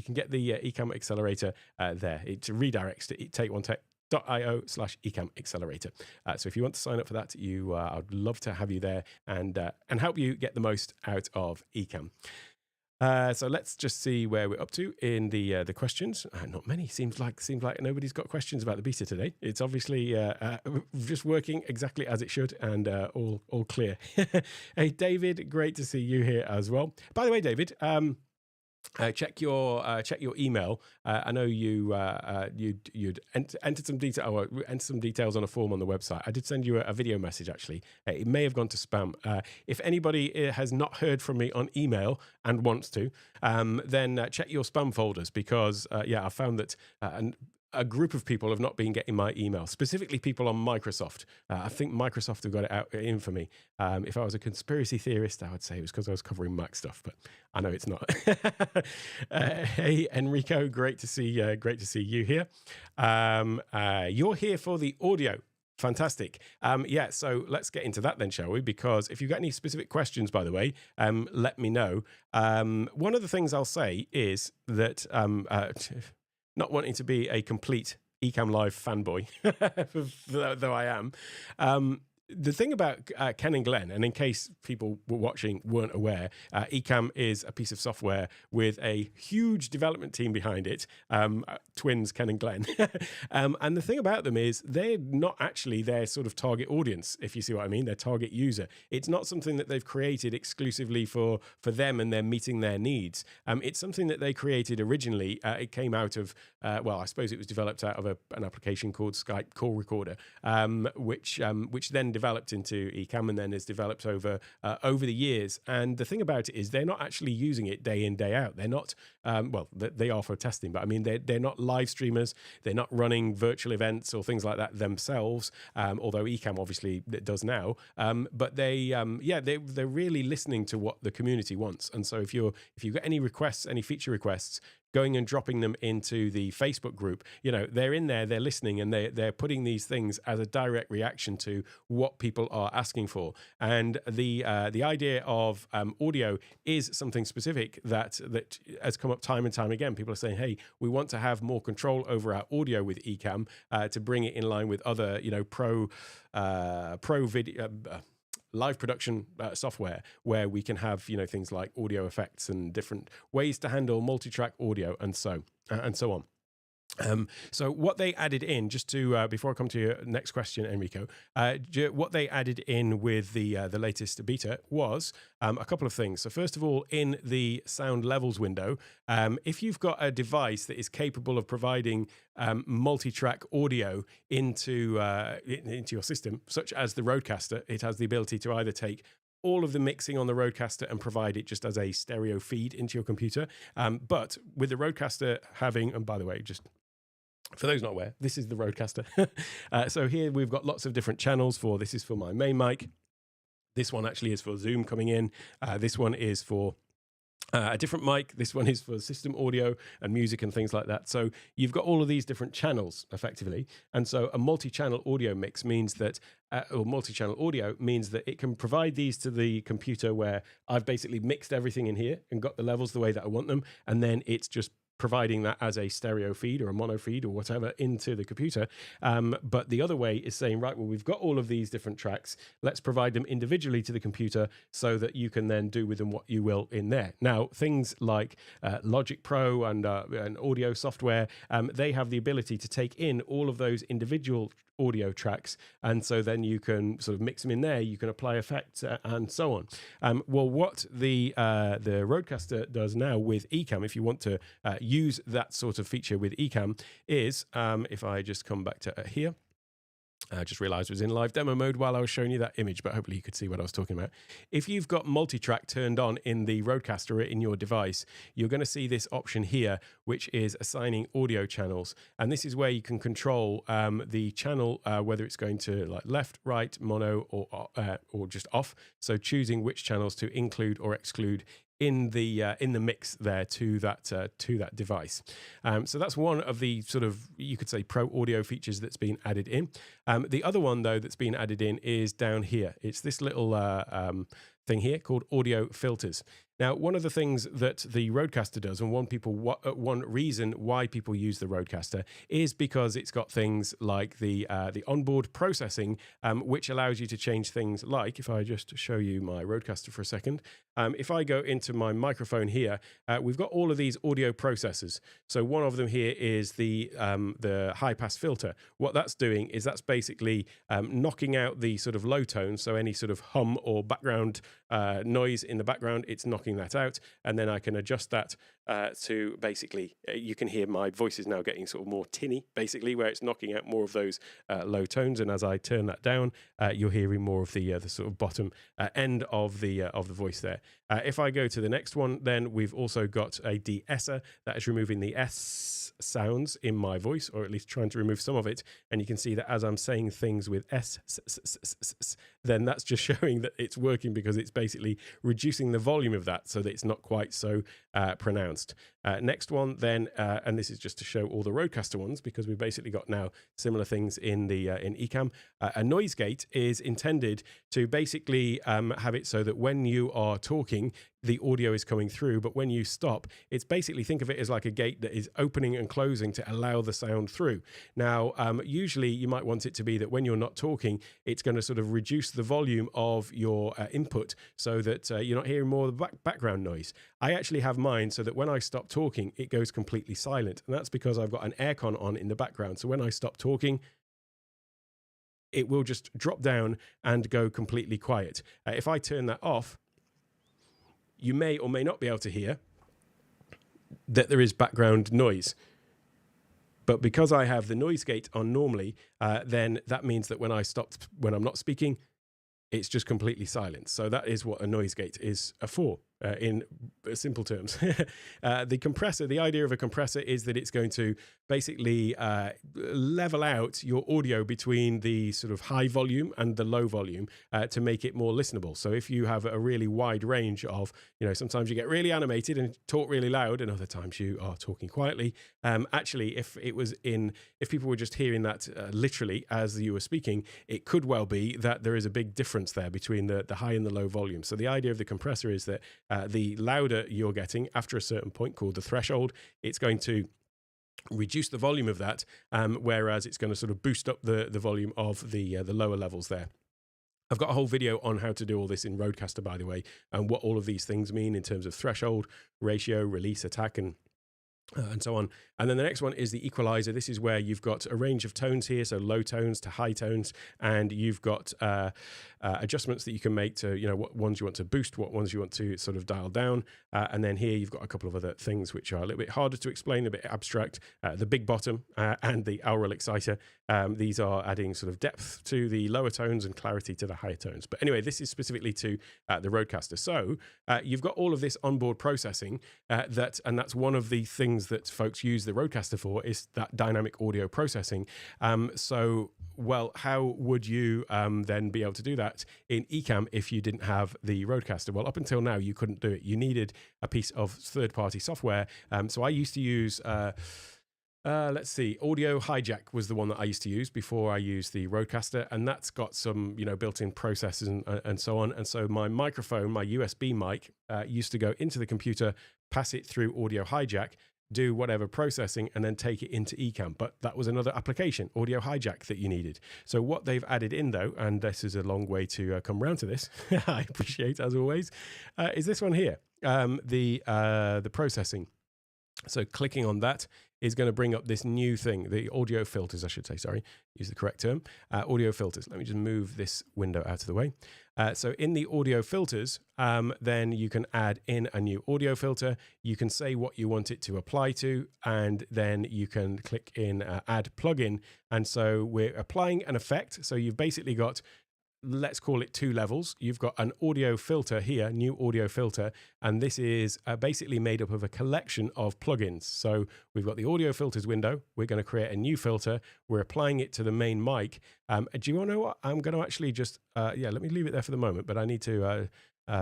can get the Ecamm Accelerator there. It redirects to takeonetech.io/Ecamm Accelerator. So if you want to sign up for that, I'd love to have you there and help you get the most out of Ecamm. So let's just see where we're up to in the questions. Not many. Seems like nobody's got questions about the beta today. It's obviously just working exactly as it should, and all clear. Hey, David, great to see you here as well. By the way, David, check your email. I know you'd entered some details on a form on the website. I did send you a video message actually. It may have gone to spam. If anybody has not heard from me on email and wants to, then check your spam folders, because I found that a group of people have not been getting my email, specifically people on Microsoft. I think Microsoft have got it in for me. If I was a conspiracy theorist, I would say it was because I was covering Mac stuff, but I know it's not. Hey, Enrico, great to see you here. You're here for the audio. Fantastic. So let's get into that then, shall we? Because if you've got any specific questions, by the way, let me know. One of the things I'll say is that not wanting to be a complete Ecamm Live fanboy, though I am, the thing about Ken and Glenn, and in case people were watching weren't aware, Ecamm is a piece of software with a huge development team behind it, twins Ken and Glenn. And the thing about them is they're not actually their sort of target audience, if you see what I mean, their target user. It's not something that they've created exclusively for them and they're meeting their needs. It's something that they created originally. It came out of, I suppose it was developed out of an application called Skype Call Recorder, which then developed into Ecamm and then is developed over the years. And the thing about it is they're not actually using it day in, day out. They're not, they are for testing, but I mean, they're not live streamers. They're not running virtual events or things like that themselves, although Ecamm obviously does now. But they're really listening to what the community wants. And so if you've got any requests, any feature requests, going and dropping them into the Facebook group, they're in there, they're listening, and they're putting these things as a direct reaction to what people are asking for. And the idea of audio is something specific that has come up time and time again. People are saying, hey, we want to have more control over our audio with Ecamm to bring it in line with other, pro video. Live production software where we can have things like audio effects and different ways to handle multi-track audio and so on. So what they added in, just to before I come to your next question, Enrico, what they added in with the latest beta was a couple of things. So first of all, in the sound levels window, if you've got a device that is capable of providing multi-track audio into your system, such as the Rodecaster, it has the ability to either take all of the mixing on the Rodecaster and provide it just as a stereo feed into your computer. But with the Rodecaster having, and by the way, just for those not aware, this is the Rodecaster. So here we've got lots of different channels this is for my main mic. This one actually is for Zoom coming in. This one is for a different mic. This one is for system audio and music and things like that. So you've got all of these different channels effectively. And so a multi-channel audio mix means that, or multi-channel audio means that it can provide these to the computer where I've basically mixed everything in here and got the levels the way that I want them. And then it's just providing that as a stereo feed or a mono feed or whatever into the computer. But the other way is saying, right, well, we've got all of these different tracks. Let's provide them individually to the computer so that you can then do with them what you will in there. Now, things like Logic Pro and audio software, they have the ability to take in all of those individual audio tracks, and so then you can sort of mix them in there. You can apply effects and so on. Well, what the Rodecaster does now with Ecamm, if you want to use that sort of feature with Ecamm, is if I just come back to here. I just realized I was in live demo mode while I was showing you that image, but hopefully you could see what I was talking about. If you've got multi-track turned on in the Rodecaster or in your device, you're going to see this option here, which is assigning audio channels. And this is where you can control the channel, whether it's going to like left, right, mono, or just off. So choosing which channels to include or exclude in the mix there to that device. So that's one of the sort of, you could say, pro audio features that's been added in. The other one though that's been added in is down here. It's this little thing here called audio filters. Now, one of the things that the Rodecaster does, and one reason why people use the Rodecaster, is because it's got things like the onboard processing, which allows you to change things like, if I just show you my Rodecaster for a second, if I go into my microphone here, we've got all of these audio processors. So one of them here is the high pass filter. What that's doing is that's basically knocking out the sort of low tones, so any sort of hum or background noise in the background, it's knocking that out, and then I can adjust that to basically, you can hear my voice is now getting sort of more tinny, basically, where it's knocking out more of those low tones, and as I turn that down, you're hearing more of the sort of bottom end of the voice there. If I go to the next one, then we've also got a de-esser that is removing the S sounds in my voice, or at least trying to remove some of it, and you can see that as I'm saying things with S, then that's just showing that it's working because it's basically reducing the volume of that so that it's not quite so pronounced. Next one then, and this is just to show all the Rodecaster ones because we've basically got now similar things in Ecamm. A noise gate is intended to basically have it so that when you are talking, the audio is coming through, but when you stop, it's basically, think of it as like a gate that is opening and closing to allow the sound through. Now, usually you might want it to be that when you're not talking, it's going to sort of reduce the volume of your input so that you're not hearing more of the background noise. I actually have mine so that when I stop talking, it goes completely silent. And that's because I've got an aircon on in the background. So when I stop talking, it will just drop down and go completely quiet. If I turn that off, you may or may not be able to hear that there is background noise. But because I have the noise gate on normally, then that means that when I'm not speaking, it's just completely silent. So that is what a noise gate is for. in simple terms. The compressor, the idea of a compressor is that it's going to basically level out your audio between the sort of high volume and the low volume to make it more listenable. So if you have a really wide range of, sometimes you get really animated and talk really loud, and other times you are talking quietly. Actually, if people were just hearing that literally as you were speaking, it could well be that there is a big difference there between the high and the low volume. So the idea of the compressor is that the louder you're getting after a certain point called the threshold, it's going to reduce the volume of that, whereas it's going to sort of boost up the volume of the lower levels there. I've got a whole video on how to do all this in Rodecaster, by the way, and what all of these things mean in terms of threshold, ratio, release, attack, and so on. And then the next one is the equalizer. This is where you've got a range of tones here, so low tones to high tones, and you've got adjustments that you can make to, what ones you want to boost, what ones you want to sort of dial down. And then here you've got a couple of other things which are a little bit harder to explain, a bit abstract. The big bottom and the aural exciter. These are adding sort of depth to the lower tones and clarity to the higher tones. But anyway, this is specifically to the Rodecaster. So you've got all of this onboard processing and that's one of the things that folks use the Rodecaster for, is that dynamic audio processing. Well, how would you then be able to do that in Ecamm if you didn't have the Rodecaster? Well, up until now, you couldn't do it. You needed a piece of third-party software. So I used to use, let's see, Audio Hijack was the one that I used to use before I used the Rodecaster, and that's got some, built-in processors and so on. And so my microphone, my USB mic, used to go into the computer, pass it through Audio Hijack, do whatever processing, and then take it into Ecamm. But that was another application, Audio Hijack, that you needed. So what they've added in, though, and this is a long way to come around to this, I appreciate as always, is this one here, the processing. So clicking on that is going to bring up this new thing, the audio filters, I should say, sorry, use the correct term, audio filters. Let me just move this window out of the way. So in the audio filters, then you can add in a new audio filter. You can say what you want it to apply to, and then you can click in add plugin. And so we're applying an effect. So you've basically got, let's call it 2 levels. You've got an audio filter here, new audio filter, and this is basically made up of a collection of plugins. So we've got the audio filters window. We're going to create a new filter. We're applying it to the main mic. Do you want to know what? I'm going to actually just, let me leave it there for the moment, but I need to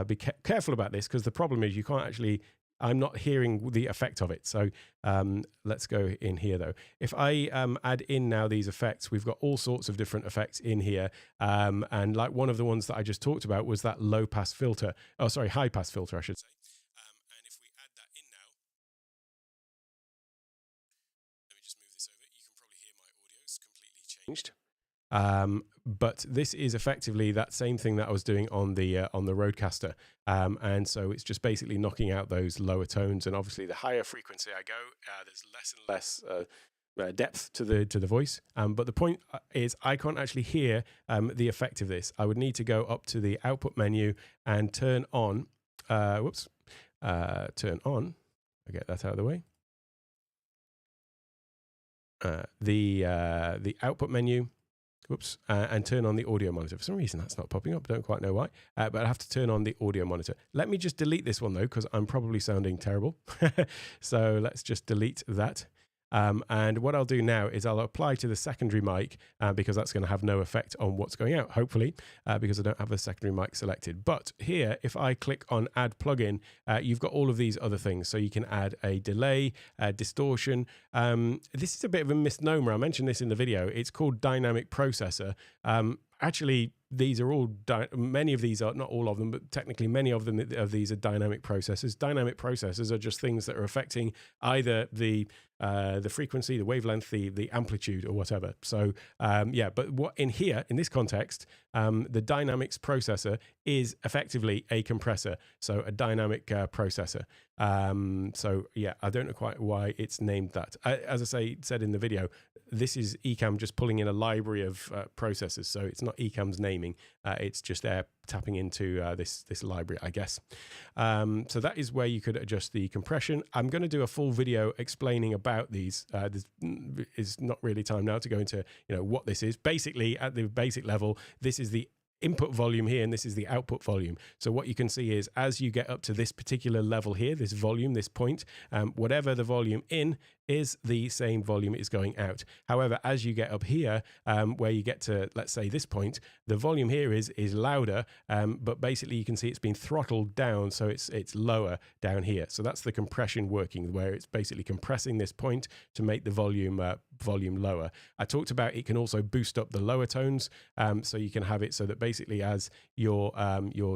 be careful about this, because the problem is you can't actually, I'm not hearing the effect of it. So let's go in here though. If I add in now these effects, we've got all sorts of different effects in here. And like one of the ones that I just talked about was that low pass filter. Oh, sorry, high pass filter, I should say. And if we add that in now, let me just move this over. You can probably hear my audio is completely changed. But this is effectively that same thing that I was doing on the Rodecaster, and so it's just basically knocking out those lower tones, and obviously the higher frequency I go, there's less and less depth to the voice. But the point is, I can't actually hear the effect of this. I would need to go up to the output menu and turn on. Turn on. I get that out of the way. The output menu. And turn on the audio monitor. For some reason, that's not popping up. Don't quite know why. But I have to turn on the audio monitor. Let me just delete this one, though, because I'm probably sounding terrible. So let's just delete that. And what I'll do now is I'll apply to the secondary mic, because that's going to have no effect on what's going out, hopefully, because I don't have a secondary mic selected. But here, if I click on add plugin, you've got all of these other things. So you can add a delay, distortion. This is a bit of a misnomer. I mentioned this in the video. It's called dynamic processor. Actually, these are all, many of these are, not all of them, but technically many of these are dynamic processors. Dynamic processors are just things that are affecting either the frequency, the wavelength, the amplitude, or whatever. So but what in here, in this context, the dynamics processor is effectively a compressor, so a dynamic processor. I don't know quite why it's named that. As I said in the video, this is Ecamm just pulling in a library of processors, so it's not Ecamm's naming. It's just there tapping into this library, I guess. So that is where you could adjust the compression. I'm going to do a full video explaining about these. This is not really time now to go into what this is. Basically, at the basic level, this is the input volume here, and this is the output volume. So what you can see is as you get up to this particular level here, this volume, this point, whatever the volume in is the same volume is going out. However, as you get up here, where you get to, let's say, this point, the volume here is louder, but basically you can see it's been throttled down, so it's lower down here. So that's the compression working, where it's basically compressing this point to make the volume lower. I talked about it can also boost up the lower tones, so you can have it so that basically as your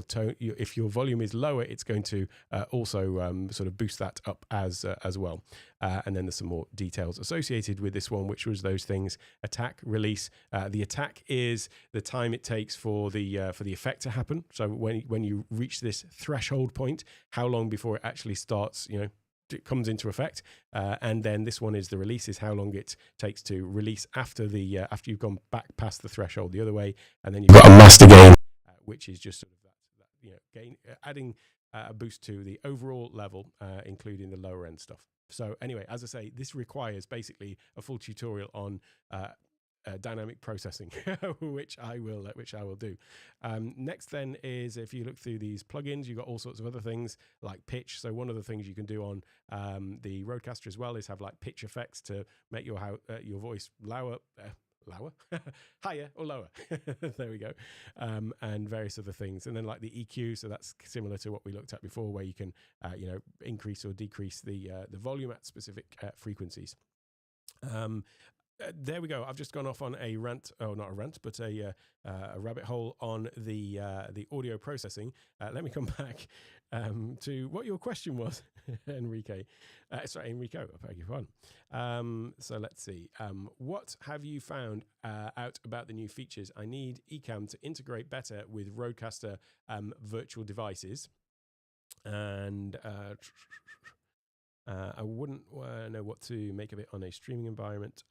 tone, if your volume is lower, it's going to also sort of boost that up as well. And then there's some more details associated with this one, which was those things: attack, release. The attack is the time it takes for the effect to happen. So when you reach this threshold point, how long before it actually starts, it comes into effect. And then this one is the release, is how long it takes to release after after you've gone back past the threshold the other way. And then you've got a master gain, which is just sort of that gain, adding a boost to the overall level, including the lower end stuff. So anyway, as I say, this requires basically a full tutorial on dynamic processing, which I will do. Next then is, if you look through these plugins, you've got all sorts of other things like pitch. So one of the things you can do on the Rodecaster as well is have like pitch effects to make your voice higher or lower. There we go. And various other things. And then like the EQ, so that's similar to what we looked at before, where you can increase or decrease the volume at specific frequencies. There we go. I've just gone off on a rant. Oh, not a rant, but a rabbit hole on the audio processing. Let me come back to what your question was, Enrico. Enrico, I beg your pardon. So let's see. What have you found out about the new features? I need Ecamm to integrate better with Rodecaster virtual devices. And I wouldn't know what to make of it on a streaming environment.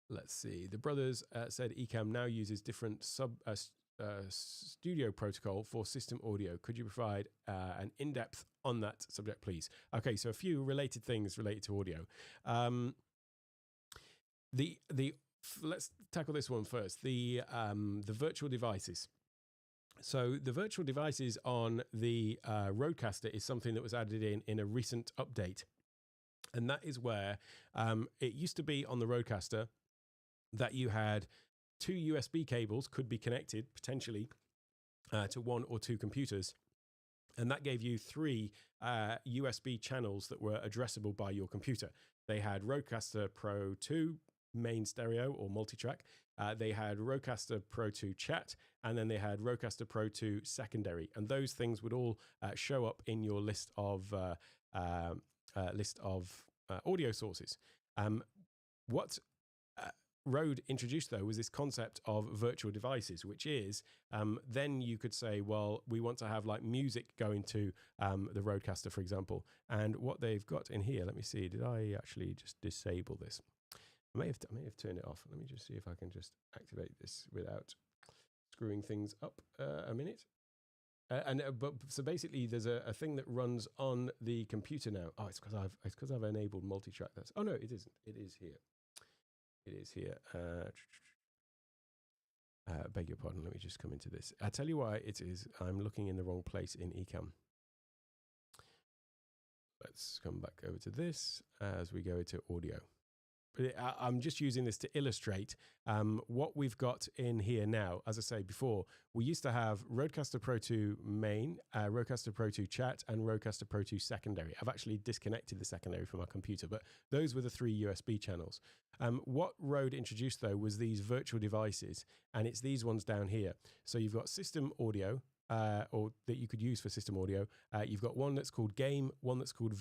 Let's see. The brothers said Ecamm now uses different studio protocol for system audio. Could you provide an in-depth on that subject, please? Okay, so a few related things related to audio. Let's tackle this one first. The virtual devices. So the virtual devices on the Rodecaster is something that was added in a recent update. And that is where it used to be on the Rodecaster that you had 2 USB cables could be connected potentially to 1 or 2 computers. And that gave you 3 USB channels that were addressable by your computer. They had Rodecaster Pro 2 main stereo or multi-track. They had Rodecaster Pro 2 chat, and then they had Rodecaster Pro 2 secondary. And those things would all show up in your list of audio sources. What Rode introduced, though, was this concept of virtual devices, which is then you could say, well, we want to have like music going to the Rodecaster, for example. And what they've got in here, let me see, did I actually just disable this? I may have turned it off. Let me just see if I can just activate this without screwing things up a minute. So basically, there's a thing that runs on the computer now. Oh, it's because I've enabled multi-track. Oh no, it isn't. It is here. It is here. Beg your pardon. Let me just come into this. I'll tell you why it is. I'm looking in the wrong place in Ecamm. Let's come back over to this as we go into audio. I'm just using this to illustrate what we've got in here now. As I say before, we used to have Rodecaster Pro 2 main, Rodecaster Pro 2 chat, and Rodecaster Pro 2 secondary. I've actually disconnected the secondary from our computer, but those were the 3 USB channels. What Rode introduced, though, was these virtual devices, and it's these ones down here. So you've got system audio, or that you could use for system audio. You've got one that's called game, one that's called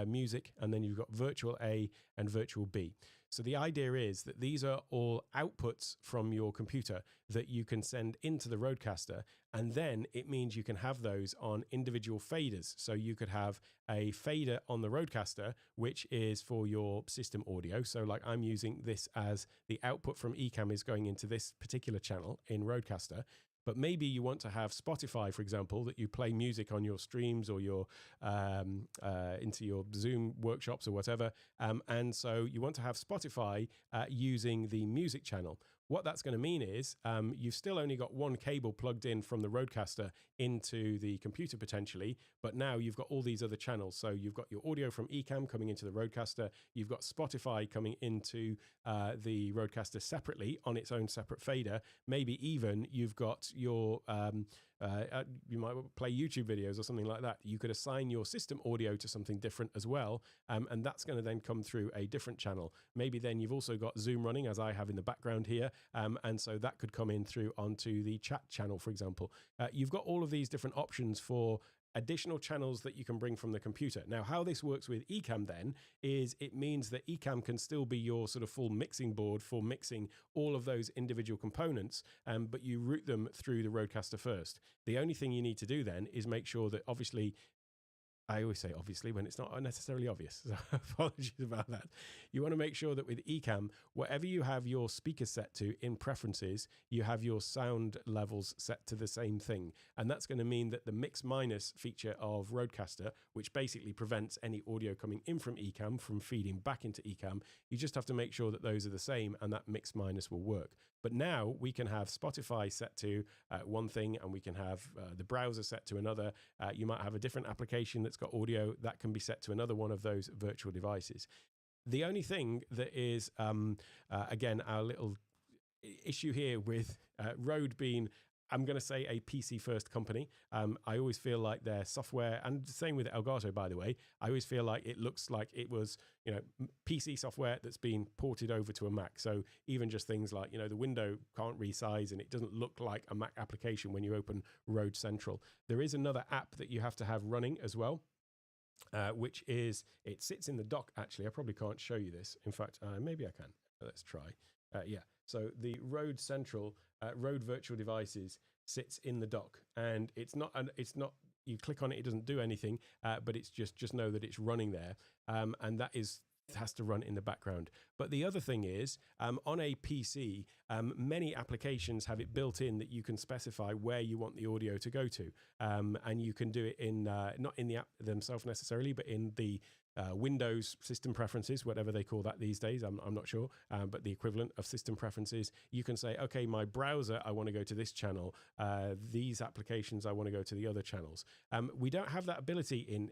music, and then you've got virtual A and virtual B. So the idea is that these are all outputs from your computer that you can send into the Rodecaster, and then it means you can have those on individual faders. So you could have a fader on the Rodecaster, which is for your system audio. So like I'm using this as the output from Ecamm is going into this particular channel in Rodecaster. But maybe you want to have Spotify, for example, that you play music on your streams or your into your Zoom workshops or whatever. And so you want to have Spotify using the music channel. what that's going to mean is you've still only got one cable plugged in from the Rodecaster into the computer potentially, but now you've got all these other channels. So you've got your audio from Ecamm coming into the Rodecaster, you've got Spotify coming into the Rodecaster separately on its own separate fader. Maybe even you've got your you might play YouTube videos or something like that. You could assign your system audio to something different as well, and that's going to then come through a different channel. Maybe then you've also got Zoom running, as I have in the background here, and so that could come in through onto the chat channel, for example. You've got all of these different options for additional channels that you can bring from the computer. Now, how this works with Ecamm then is it means that Ecamm can still be your sort of full mixing board for mixing all of those individual components, but you route them through the Rodecaster first. The only thing you need to do then is make sure that obviously, I always say obviously when it's not necessarily obvious, so apologies about that. You want to make sure that with Ecamm, whatever you have your speakers set to in preferences, you have your sound levels set to the same thing. And that's going to mean that the mix minus feature of Rodecaster, which basically prevents any audio coming in from Ecamm from feeding back into Ecamm, you just have to make sure that those are the same and that mix minus will work. But now we can have Spotify set to one thing, and we can have the browser set to another. You might have a different application that's got audio that can be set to another one of those virtual devices. The only thing that is, again, our little issue here with Rode being, I'm going to say, a PC first company. I always feel like their software, and the same with Elgato, by the way, I always feel like it looks like it was, PC software that's been ported over to a Mac. So even just things like, the window can't resize and it doesn't look like a Mac application when you open Rode Central. There is another app that you have to have running as well, which is, it sits in the dock, actually. I probably can't show you this. In fact, maybe I can. Let's try. Yeah. So the Rode Central, Rode Virtual Devices sits in the dock, and it's not, you click on it, it doesn't do anything, but it's just know that it's running there. And that has to run in the background. But the other thing is, on a PC, many applications have it built in that you can specify where you want the audio to go to. And you can do it in, not in the app themselves necessarily, but in the Windows system preferences, whatever they call that these days, I'm not sure, but the equivalent of system preferences. You can say, okay, my browser, I want to go to this channel. These applications, I want to go to the other channels. We don't have that ability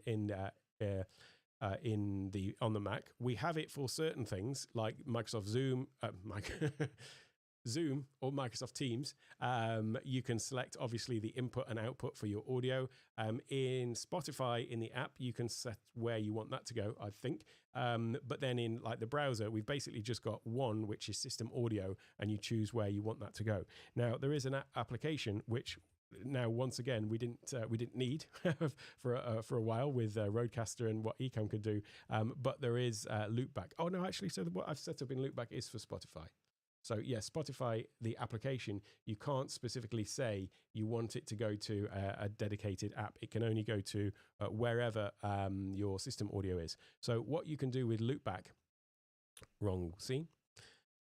on the Mac. We have it for certain things like Microsoft Zoom, Zoom or Microsoft Teams. You can select obviously the input and output for your audio. In Spotify, in the app, you can set where you want that to go, I think. But then in like the browser, we've basically just got one, which is system audio, and you choose where you want that to go. Now there is an application which, now, once again, we didn't need for a while with Rodecaster and what Ecamm could do, but there is Loopback. Oh no, actually, so what I've set up in Loopback is for Spotify. So yeah, Spotify, the application, you can't specifically say you want it to go to a dedicated app. It can only go to wherever your system audio is. So what you can do with Loopback, wrong scene.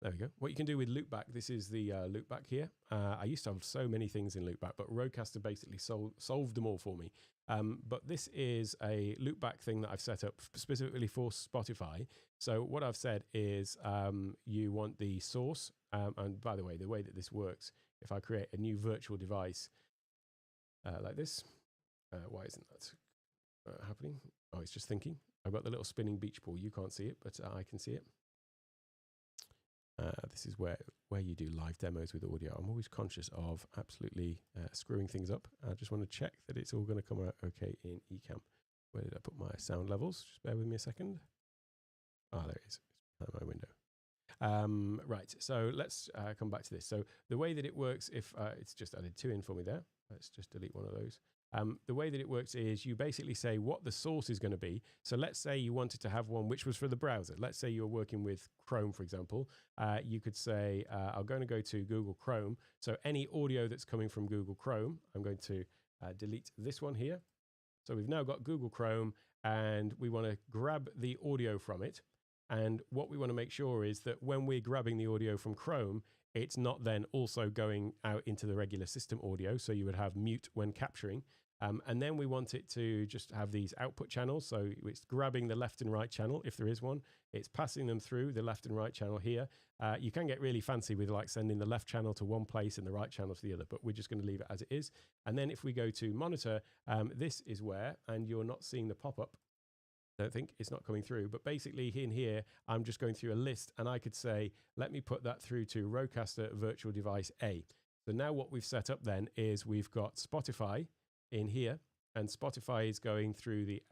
There we go. What you can do with Loopback, this is the Loopback here. I used to have so many things in Loopback, but Rodecaster basically solved them all for me. But this is a Loopback thing that I've set up specifically for Spotify. So what I've said is you want the source. And by the way that this works, if I create a new virtual device like this, why isn't that happening? Oh, it's just thinking. I've got the little spinning beach ball. You can't see it, but I can see it. This is where you do live demos with audio. I'm always conscious of absolutely screwing things up. I just want to check that it's all going to come out okay in Ecamm. Where did I put my sound levels? Just bear with me a second. Ah, there it is. It's behind my window. Right, so let's come back to this. So the way that it works, if it's just added 2 in for me there. Let's just delete one of those. The way that it works is you basically say what the source is going to be. So let's say you wanted to have one which was for the browser. Let's say you're working with Chrome, for example. You could say, I'm going to go to Google Chrome. So any audio that's coming from Google Chrome, I'm going to delete this one here. So we've now got Google Chrome, and we want to grab the audio from it. And what we want to make sure is that when we're grabbing the audio from Chrome, it's not then also going out into the regular system audio. So you would have mute when capturing. And then we want it to just have these output channels. So it's grabbing the left and right channel, if there is one. It's passing them through the left and right channel here. You can get really fancy with like sending the left channel to one place and the right channel to the other, but we're just going to leave it as it is. And then if we go to monitor, this is where, and you're not seeing the pop-up, I don't think it's not coming through, but basically in here, I'm just going through a list and I could say, let me put that through to Rodecaster virtual device A. So now what we've set up then is we've got Spotify in here, and Spotify is going through the,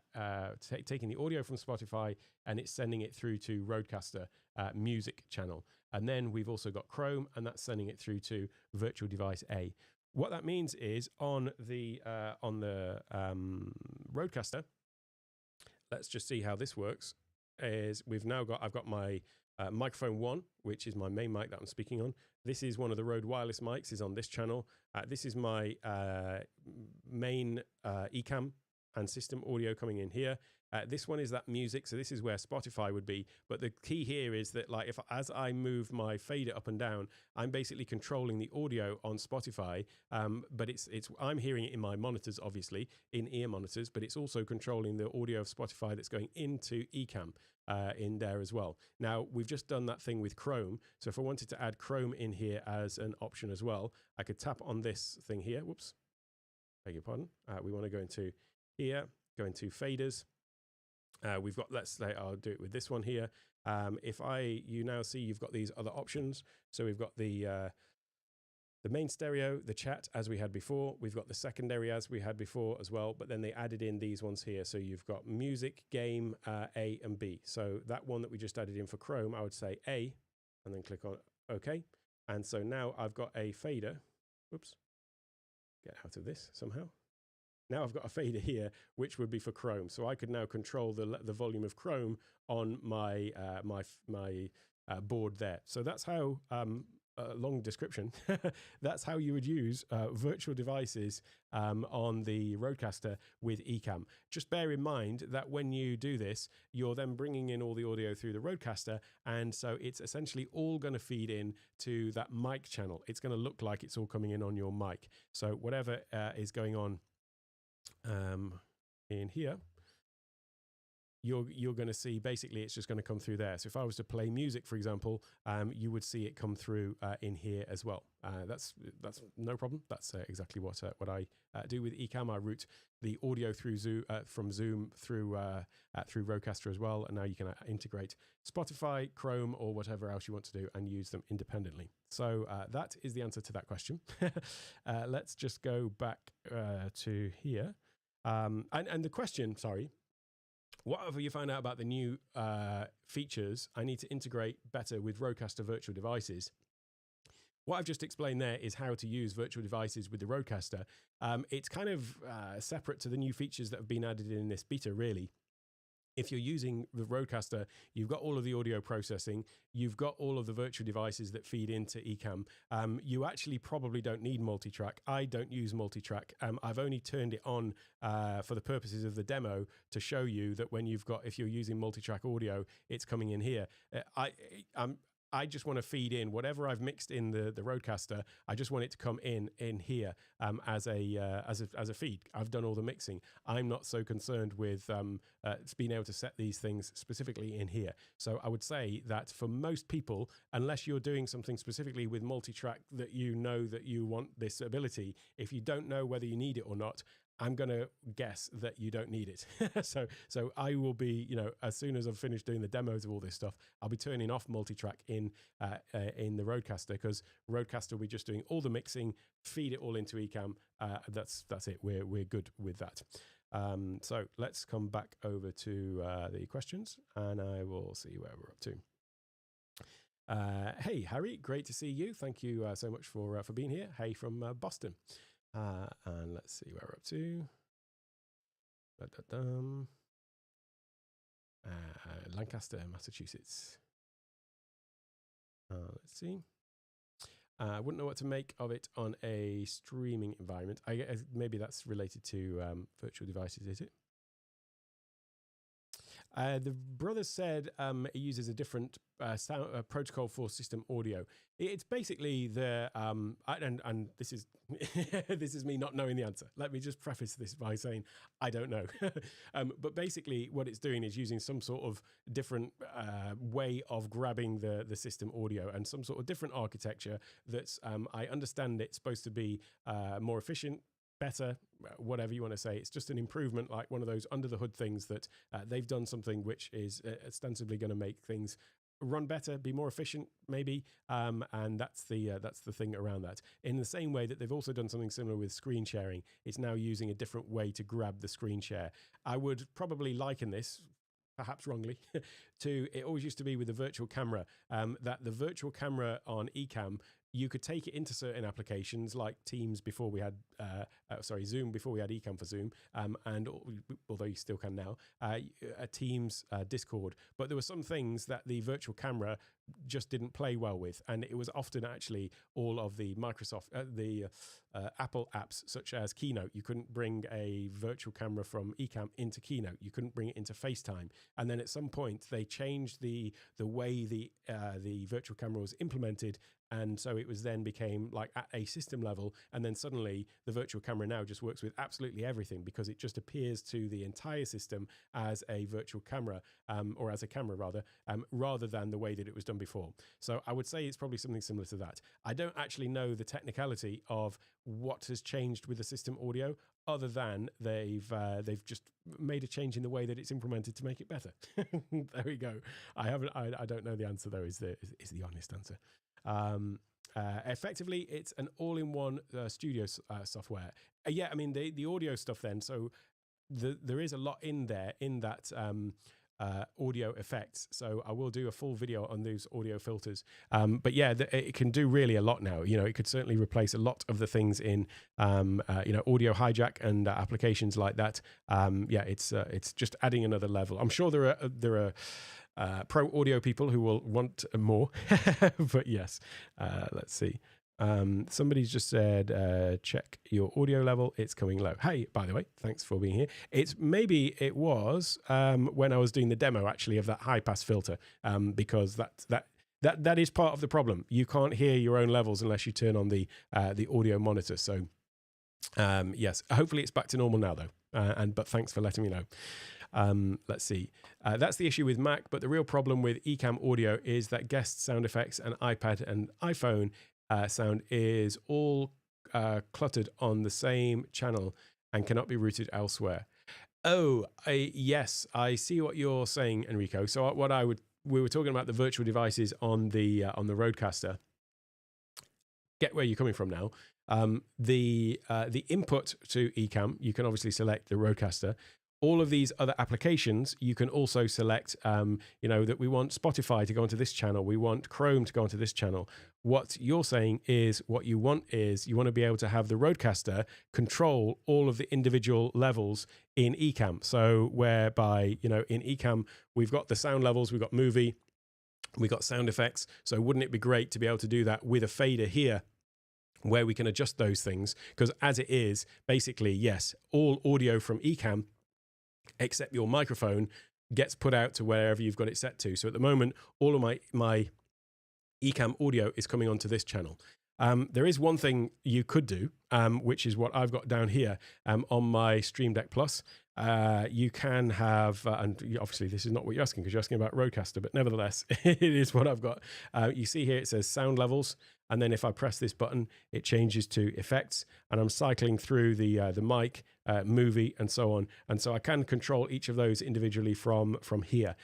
taking the audio from Spotify and it's sending it through to Rodecaster music channel. And then we've also got Chrome and that's sending it through to virtual device A. What that means is on the Rodecaster, let's just see how this works, is I've got my microphone 1, which is my main mic that I'm speaking on. This is one of the Rode wireless mics, is on this channel. This is my main Ecamm and system audio coming in here. This one is that music, so this is where Spotify would be. But the key here is that, like, as I move my fader up and down, I'm basically controlling the audio on Spotify. But I'm hearing it in my monitors, obviously, in ear monitors. But it's also controlling the audio of Spotify that's going into Ecamm in there as well. Now we've just done that thing with Chrome. So if I wanted to add Chrome in here as an option as well, I could tap on this thing here. Whoops, beg your pardon. We want to go into here, go into faders. We've got, let's say, I'll do it with this one here. You now see you've got these other options. So we've got the main stereo, the chat as we had before. We've got the secondary as we had before as well, but then they added in these ones here. So you've got music, game, A and B. So that one that we just added in for Chrome, I would say A and then click on OK. And so now I've got a fader. Whoops, get out of this somehow. Now I've got a fader here, which would be for Chrome. So I could now control the volume of Chrome on my board there. So that's how, long description, that's how you would use virtual devices on the Rodecaster with Ecamm. Just bear in mind that when you do this, you're then bringing in all the audio through the Rodecaster, and so it's essentially all going to feed in to that mic channel. It's going to look like it's all coming in on your mic. So whatever is going on in here, you're going to see basically it's just going to come through there. So if I was to play music, for example, you would see it come through in here as well. That's no problem. That's exactly what I do with Ecamm. I route the audio through Zoom, from Zoom through Rodecaster as well, and now you can integrate Spotify, Chrome, or whatever else you want to do and use them independently. So that is the answer to that question. Let's just go back to here. And the question, sorry, what have you found out about the new features I need to integrate better with Rodecaster virtual devices? What I've just explained there is how to use virtual devices with the Rodecaster. It's kind of separate to the new features that have been added in this beta, really. If you're using the Rodecaster, you've got all of the audio processing, you've got all of the virtual devices that feed into Ecamm. You actually probably don't need multi-track. I don't use multi-track. I've only turned it on for the purposes of the demo to show you that if you're using multi-track audio, it's coming in here. I just want to feed in whatever I've mixed in the Rodecaster. I just want it to come in here as a feed. I've done all the mixing. I'm not so concerned with being able to set these things specifically in here. So I would say that for most people, unless you're doing something specifically with multi-track that you know that you want this ability, if you don't know whether you need it or not, I'm going to guess that you don't need it. So I will be, as soon as I've finished doing the demos of all this stuff, I'll be turning off multi-track in the Rodecaster, because Rodecaster will be just doing all the mixing, feed it all into Ecamm. That's it. We're good with that. So let's come back over to the questions, and I will see where we're up to. Hey, Harry, great to see you. Thank you so much for being here. Hey, from Boston. And let's see where we're up to. Lancaster, Massachusetts. Let's see. I wouldn't know what to make of it on a streaming environment. I guess maybe that's related to virtual devices, is it? The brother said it uses a different sound protocol for system audio. It's basically the and this is this is me not knowing the answer. Let me just preface this by saying I don't know. But basically, what it's doing is using some sort of different way of grabbing the system audio and some sort of different architecture that's I understand it's supposed to be more efficient, better, whatever you want to say. It's just an improvement, like one of those under the hood things that they've done something which is ostensibly going to make things run better, be more efficient, maybe, and that's the thing around that. In the same way that they've also done something similar with screen sharing, it's now using a different way to grab the screen share. I would probably liken this, perhaps wrongly, to it always used to be with the virtual camera, that the virtual camera on Ecamm, you could take it into certain applications like Teams before we had, Zoom before we had Ecamm for Zoom, and although you still can now, Teams, Discord. But there were some things that the virtual camera just didn't play well with, and it was often actually all of the Microsoft, Apple apps such as Keynote. You couldn't bring a virtual camera from Ecamm into Keynote. You couldn't bring it into FaceTime. And then at some point they changed the way the virtual camera was implemented. And so it was then became like at a system level. And then suddenly the virtual camera now just works with absolutely everything because it just appears to the entire system as a virtual camera, or as a camera rather than the way that it was done before. So I would say it's probably something similar to that. I don't actually know the technicality of what has changed with the system audio, other than they've just made a change in the way that it's implemented to make it better. There we go. I don't know the answer though. Is the honest answer. Effectively, it's an all-in-one studio software. Yeah, I mean the audio stuff. Then, so there is a lot in there in that audio effects. So I will do a full video on those audio filters. But yeah, it can do really a lot now. You know, it could certainly replace a lot of the things in audio hijack and applications like that. Yeah, it's just adding another level. I'm sure there are pro audio people who will want more, but yes, let's see. Somebody's just said, check your audio level. It's coming low. Hey, by the way, thanks for being here. Maybe it was when I was doing the demo actually of that high pass filter, because that is part of the problem. You can't hear your own levels unless you turn on the audio monitor. So yes, hopefully it's back to normal now though. But thanks for letting me know. Let's see. That's the issue with Mac, but the real problem with Ecamm audio is that guest sound effects and iPad and iPhone sound is all cluttered on the same channel and cannot be routed elsewhere. Oh, yes, I see what you're saying, Enrico. So we were talking about the virtual devices on the Rodecaster. Get where you're coming from now. The input to Ecamm, you can obviously select the Rodecaster. All of these other applications, you can also select, that we want Spotify to go onto this channel. We want Chrome to go onto this channel. What you're saying is what you want to be able to have the Rodecaster control all of the individual levels in Ecamm. So whereby, in Ecamm, we've got the sound levels, we've got movie, we've got sound effects. So wouldn't it be great to be able to do that with a fader here, where we can adjust those things? Because as it is, basically, yes, all audio from Ecamm, except your microphone, gets put out to wherever you've got it set to. So at the moment, all of my Ecamm audio is coming onto this channel. There is one thing you could do, which is what I've got down here on my Stream Deck Plus. You can have, and obviously this is not what you're asking because you're asking about Rodecaster, but nevertheless, it is what I've got. You see here, it says sound levels. And then if I press this button, it changes to effects, and I'm cycling through the mic, movie, and so on. And so I can control each of those individually from here.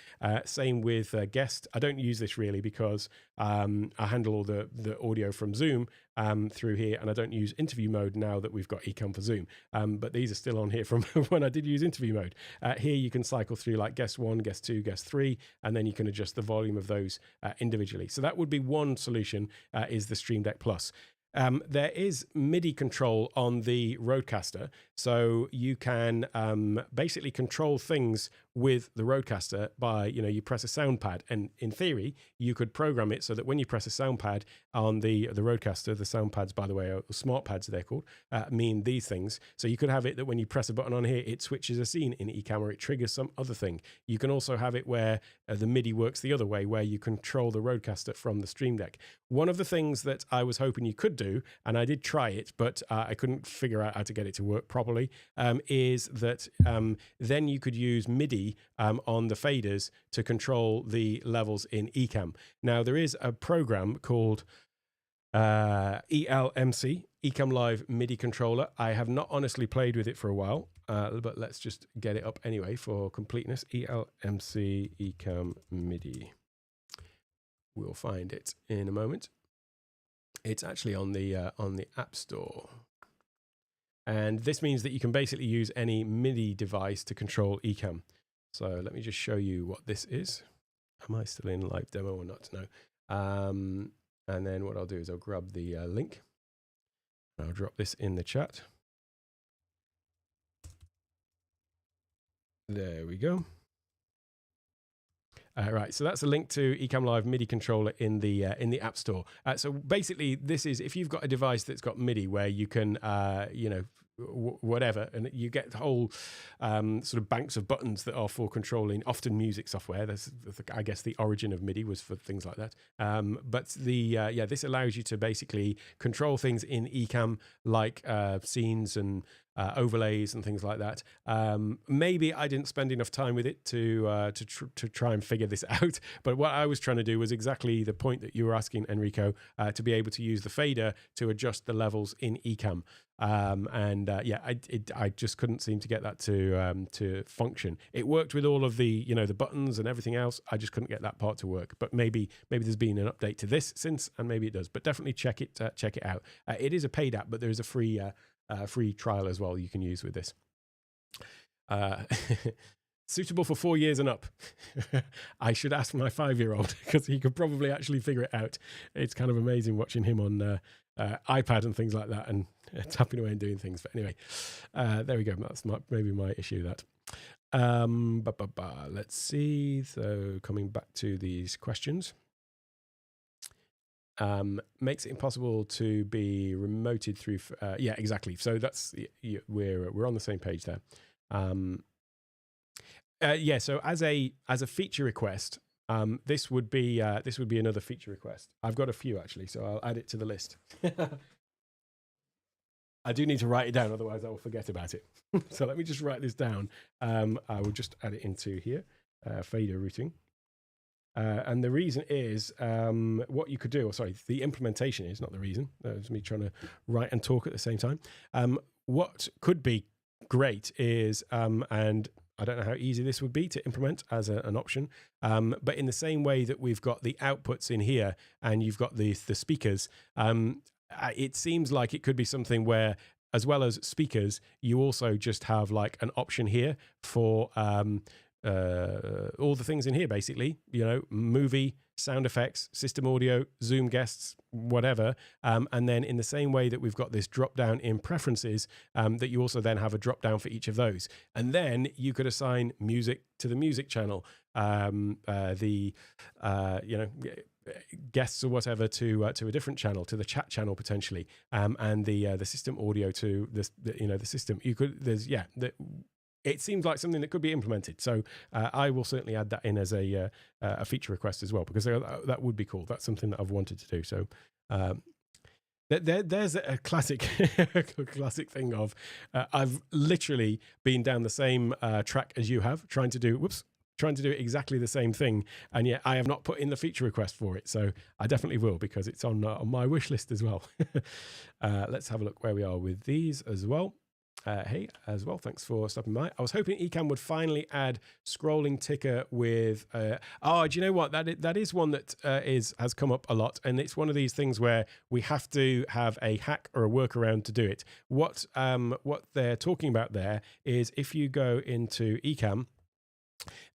Same with guest. I don't use this really because I handle all the audio from Zoom through here, and I don't use interview mode now that we've got Ecamm for Zoom. But these are still on here from when I did use interview mode. Here you can cycle through like guest 1, guest 2, guest 3, and then you can adjust the volume of those individually. So that would be one solution, is the Stream Deck Plus. There is MIDI control on the Rodecaster, so you can basically control things with the Rodecaster by, you press a sound pad, and in theory, you could program it so that when you press a sound pad on the Rodecaster, the sound pads, by the way, are smart pads, they're called, mean these things. So you could have it that when you press a button on here, it switches a scene in Ecamm, or it triggers some other thing. You can also have it where the MIDI works the other way, where you control the Rodecaster from the Stream Deck. One of the things that I was hoping you could do, and I did try it, but I couldn't figure out how to get it to work properly, is that then you could use MIDI on the faders to control the levels in Ecamm. Now, there is a program called ELMC, Ecamm Live MIDI Controller. I have not honestly played with it for a while, but let's just get it up anyway for completeness. ELMC Ecamm MIDI. We'll find it in a moment. It's actually on the App Store. And this means that you can basically use any MIDI device to control Ecamm. So let me just show you what this is. Am I still in live demo or not? No. And then what I'll do is I'll grab the link. I'll drop this in the chat. There we go. Right, so that's a link to Ecamm Live MIDI controller in the App Store. So basically, this is if you've got a device that's got MIDI where you can, whatever, and you get whole sort of banks of buttons that are for controlling often music software. That's, I guess, the origin of MIDI was for things like that. But this allows you to basically control things in Ecamm like scenes and overlays and things like that. Maybe I didn't spend enough time with it to try and figure this out. But what I was trying to do was exactly the point that you were asking, Enrico, to be able to use the fader to adjust the levels in Ecamm. I just couldn't seem to get that to function. It worked with all of the the buttons and everything else. I just couldn't get that part to work. But maybe there's been an update to this since, and maybe it does. But definitely check it out. It is a paid app, but there is a free trial as well you can use with this. Suitable for 4 years and up. I should ask my 5-year-old because he could probably actually figure it out. It's kind of amazing watching him on iPad and things like that and tapping away and doing things. But anyway, there we go. That's maybe my issue, that. Let's see. So coming back to these questions. Makes it impossible to be remoted through. Yeah, exactly. So that's we're on the same page there. So as a feature request, this would be another feature request. I've got a few actually, so I'll add it to the list. I do need to write it down, otherwise I will forget about it. So let me just write this down. I will just add it into here. Fader routing. And the reason is what you could do, the implementation is, not the reason. It's me trying to write and talk at the same time. What could be great is, and I don't know how easy this would be to implement as an option, but in the same way that we've got the outputs in here and you've got the speakers, it seems like it could be something where, as well as speakers, you also just have like an option here for all the things in here, basically, movie, sound effects, system audio, Zoom guests, whatever. And then in the same way that we've got this drop down in preferences, that you also then have a drop down for each of those. And then you could assign music to the music channel, guests or whatever to a different channel, to the chat channel potentially, and the system audio to the system. You could, it seems like something that could be implemented. So I will certainly add that in as a feature request as well, because that would be cool. That's something that I've wanted to do. So there's a classic thing of I've literally been down the same track as you have, trying to do exactly the same thing, and yet I have not put in the feature request for it. So I definitely will, because it's on my wish list as well. Let's have a look where we are with these as well. Hey, as well, thanks for stopping by. I was hoping Ecamm would finally add scrolling ticker with. Do you know what? That is one that has come up a lot, and it's one of these things where we have to have a hack or a workaround to do it. What they're talking about there is if you go into Ecamm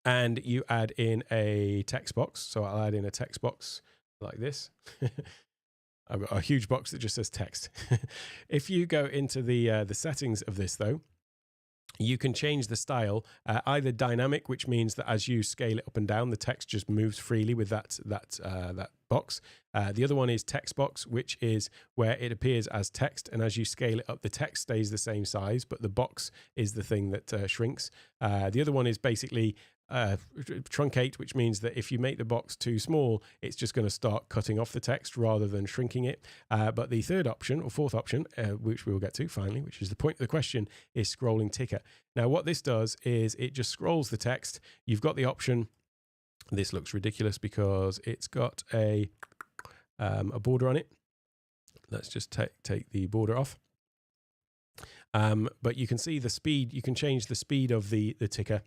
and you add in a text box. So I'll add in a text box like this. I've got a huge box that just says text. If you go into the settings of this, though, you can change the style, either dynamic, which means that as you scale it up and down, the text just moves freely with that box. The other one is text box, which is where it appears as text, and as you scale it up, the text stays the same size, but the box is the thing that shrinks. The other one is basically truncate, which means that if you make the box too small, it's just going to start cutting off the text rather than shrinking it. But the third option, or fourth option, which we will get to finally, which is the point of the question, is scrolling ticker. Now, what this does is it just scrolls the text. You've got the option. This looks ridiculous because it's got a border on it. Let's just take the border off. But you can see the speed. You can change the speed of the ticker.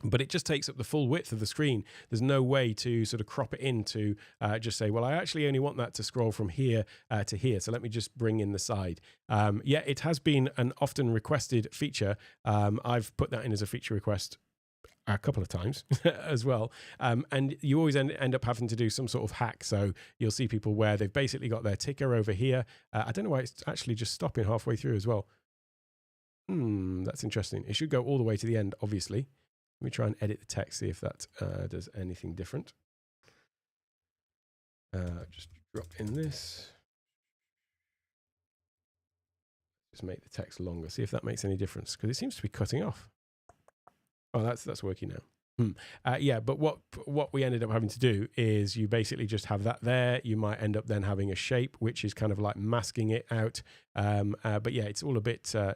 But it just takes up the full width of the screen. There's no way to sort of crop it in to just say, well, I actually only want that to scroll from here to here. So let me just bring in the side. Yeah, it has been an often requested feature. I've put that in as a feature request a couple of times as well. And you always end up having to do some sort of hack. So you'll see people where they've basically got their ticker over here. I don't know why it's actually just stopping halfway through as well. That's interesting. It should go all the way to the end, obviously. Let me try and edit the text, see if that does anything different. Just drop in this. Just make the text longer, see if that makes any difference, because it seems to be cutting off. Oh, that's working now. Yeah, but what we ended up having to do is you basically just have that there. You might end up then having a shape, which is kind of like masking it out. But yeah, it's all a bit of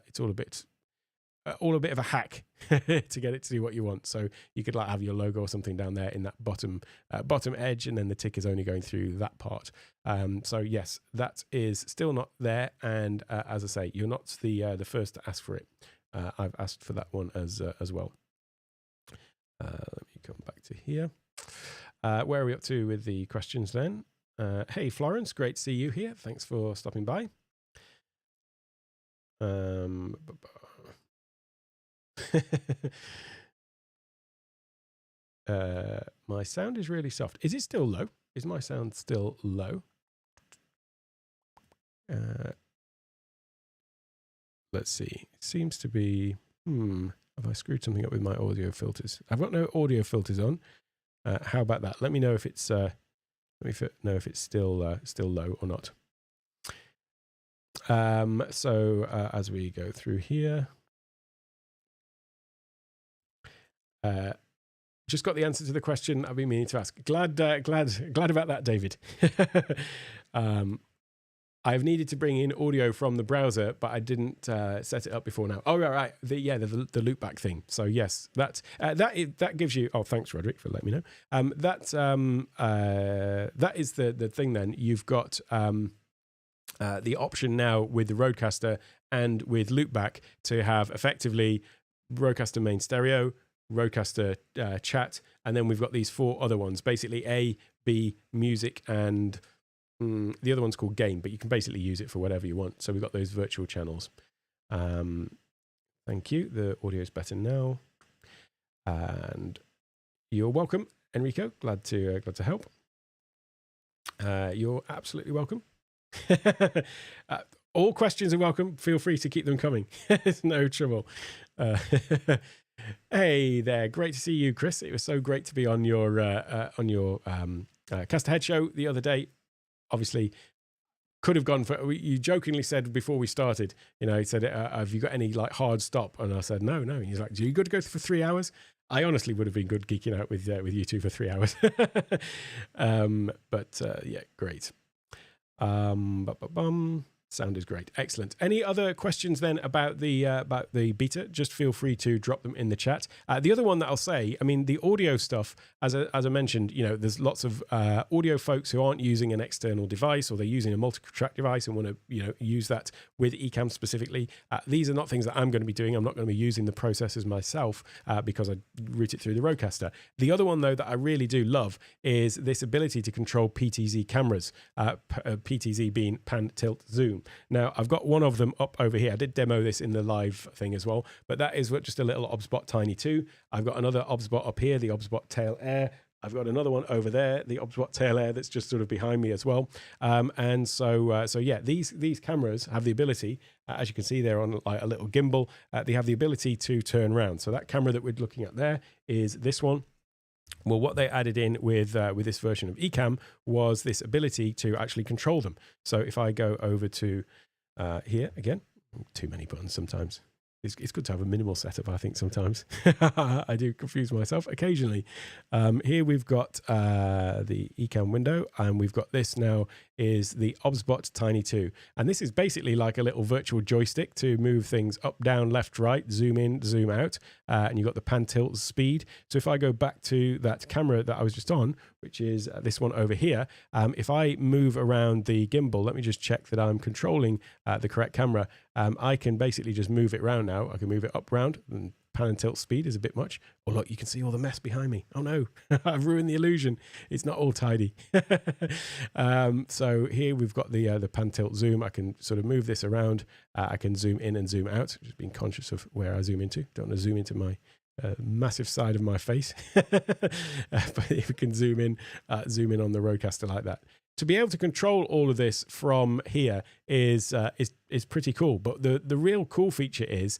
a hack to get it to do what you want. So you could like have your logo or something down there in that bottom edge, and then the tick is only going through that part. So yes, that is still not there. And as I say, you're not the first to ask for it. I've asked for that one as well. Let me come back to here. Where are we up to with the questions then? Hey, Florence, great to see you here. Thanks for stopping by. My sound is really soft. Is it still low? Is my sound still low? Let's see. It seems to be. Have I screwed something up with my audio filters? I've got no audio filters on. How about that? Let me know if it's. Let me know if it's still low or not. So as we go through here. Just got the answer to the question I've been meaning to ask. Glad about that, David. I've needed to bring in audio from the browser, but I didn't set it up before now. Oh, right. The loopback thing. So yes, that gives you. Oh, thanks, Roderick, for letting me know. That is the thing. Then you've got the option now with the Rodecaster and with loopback to have effectively Rodecaster main stereo, Rodecaster chat, and then we've got these four other ones, basically A, B, music, and the other one's called game, but you can basically use it for whatever you want. So we've got those virtual channels. Thank you. The audio is better now. And you're welcome, Enrico. Glad to help. You're absolutely welcome. All questions are welcome. Feel free to keep them coming. It's no trouble. Hey there, great to see you, Chris. It was so great to be on your Cast Ahead show the other day. Obviously, could have gone for. You jokingly said before we started, he said, "Have you got any like hard stop?" And I said, "No." And he's like, "Do you good to go for 3 hours?" I honestly would have been good geeking out with you two for 3 hours. But yeah, great. Sound is great. Excellent. Any other questions then about the beta? Just feel free to drop them in the chat. The other one that I'll say, I mean, the audio stuff, as I mentioned, there's lots of audio folks who aren't using an external device, or they're using a multi-track device and want to, use that with Ecamm specifically. These are not things that I'm going to be doing. I'm not going to be using the processors myself because I route it through the Rodecaster. The other one, though, that I really do love is this ability to control PTZ cameras, PTZ being pan, tilt, zoom. Now, I've got one of them up over here. I did demo this in the live thing as well, but that is just a little OBSBot Tiny 2. I've got another OBSBot up here, the OBSBot Tail Air, I've got another one over there, the OBSBot tail air that's just sort of behind me as well. And so yeah, these cameras have the ability, as you can see, they're on like a little gimbal. They have the ability to turn around. So that camera that we're looking at there is this one. Well, what they added in with this version of Ecamm was this ability to actually control them. So if I go over to here again, too many buttons sometimes. It's good to have a minimal setup, I think, sometimes. I do confuse myself occasionally. Here we've got the Ecamm window, and we've got this now is the OBSBot Tiny 2. And this is basically like a little virtual joystick to move things up, down, left, right, zoom in, zoom out. And you've got the pan, tilt, speed. So if I go back to that camera that I was just on, which is this one over here, if I move around the gimbal, let me just check that I'm controlling the correct camera. I can basically just move it around now. I can move it up, round, and pan and tilt speed is a bit much. Oh, look, you can see all the mess behind me. Oh no, I've ruined the illusion. It's not all tidy. So here we've got the pan, tilt, zoom. I can sort of move this around. I can zoom in and zoom out. Just being conscious of where I zoom into. Don't want to zoom into my massive side of my face. But if we can zoom in on the Rodecaster like that. To be able to control all of this from here is pretty cool. But the real cool feature is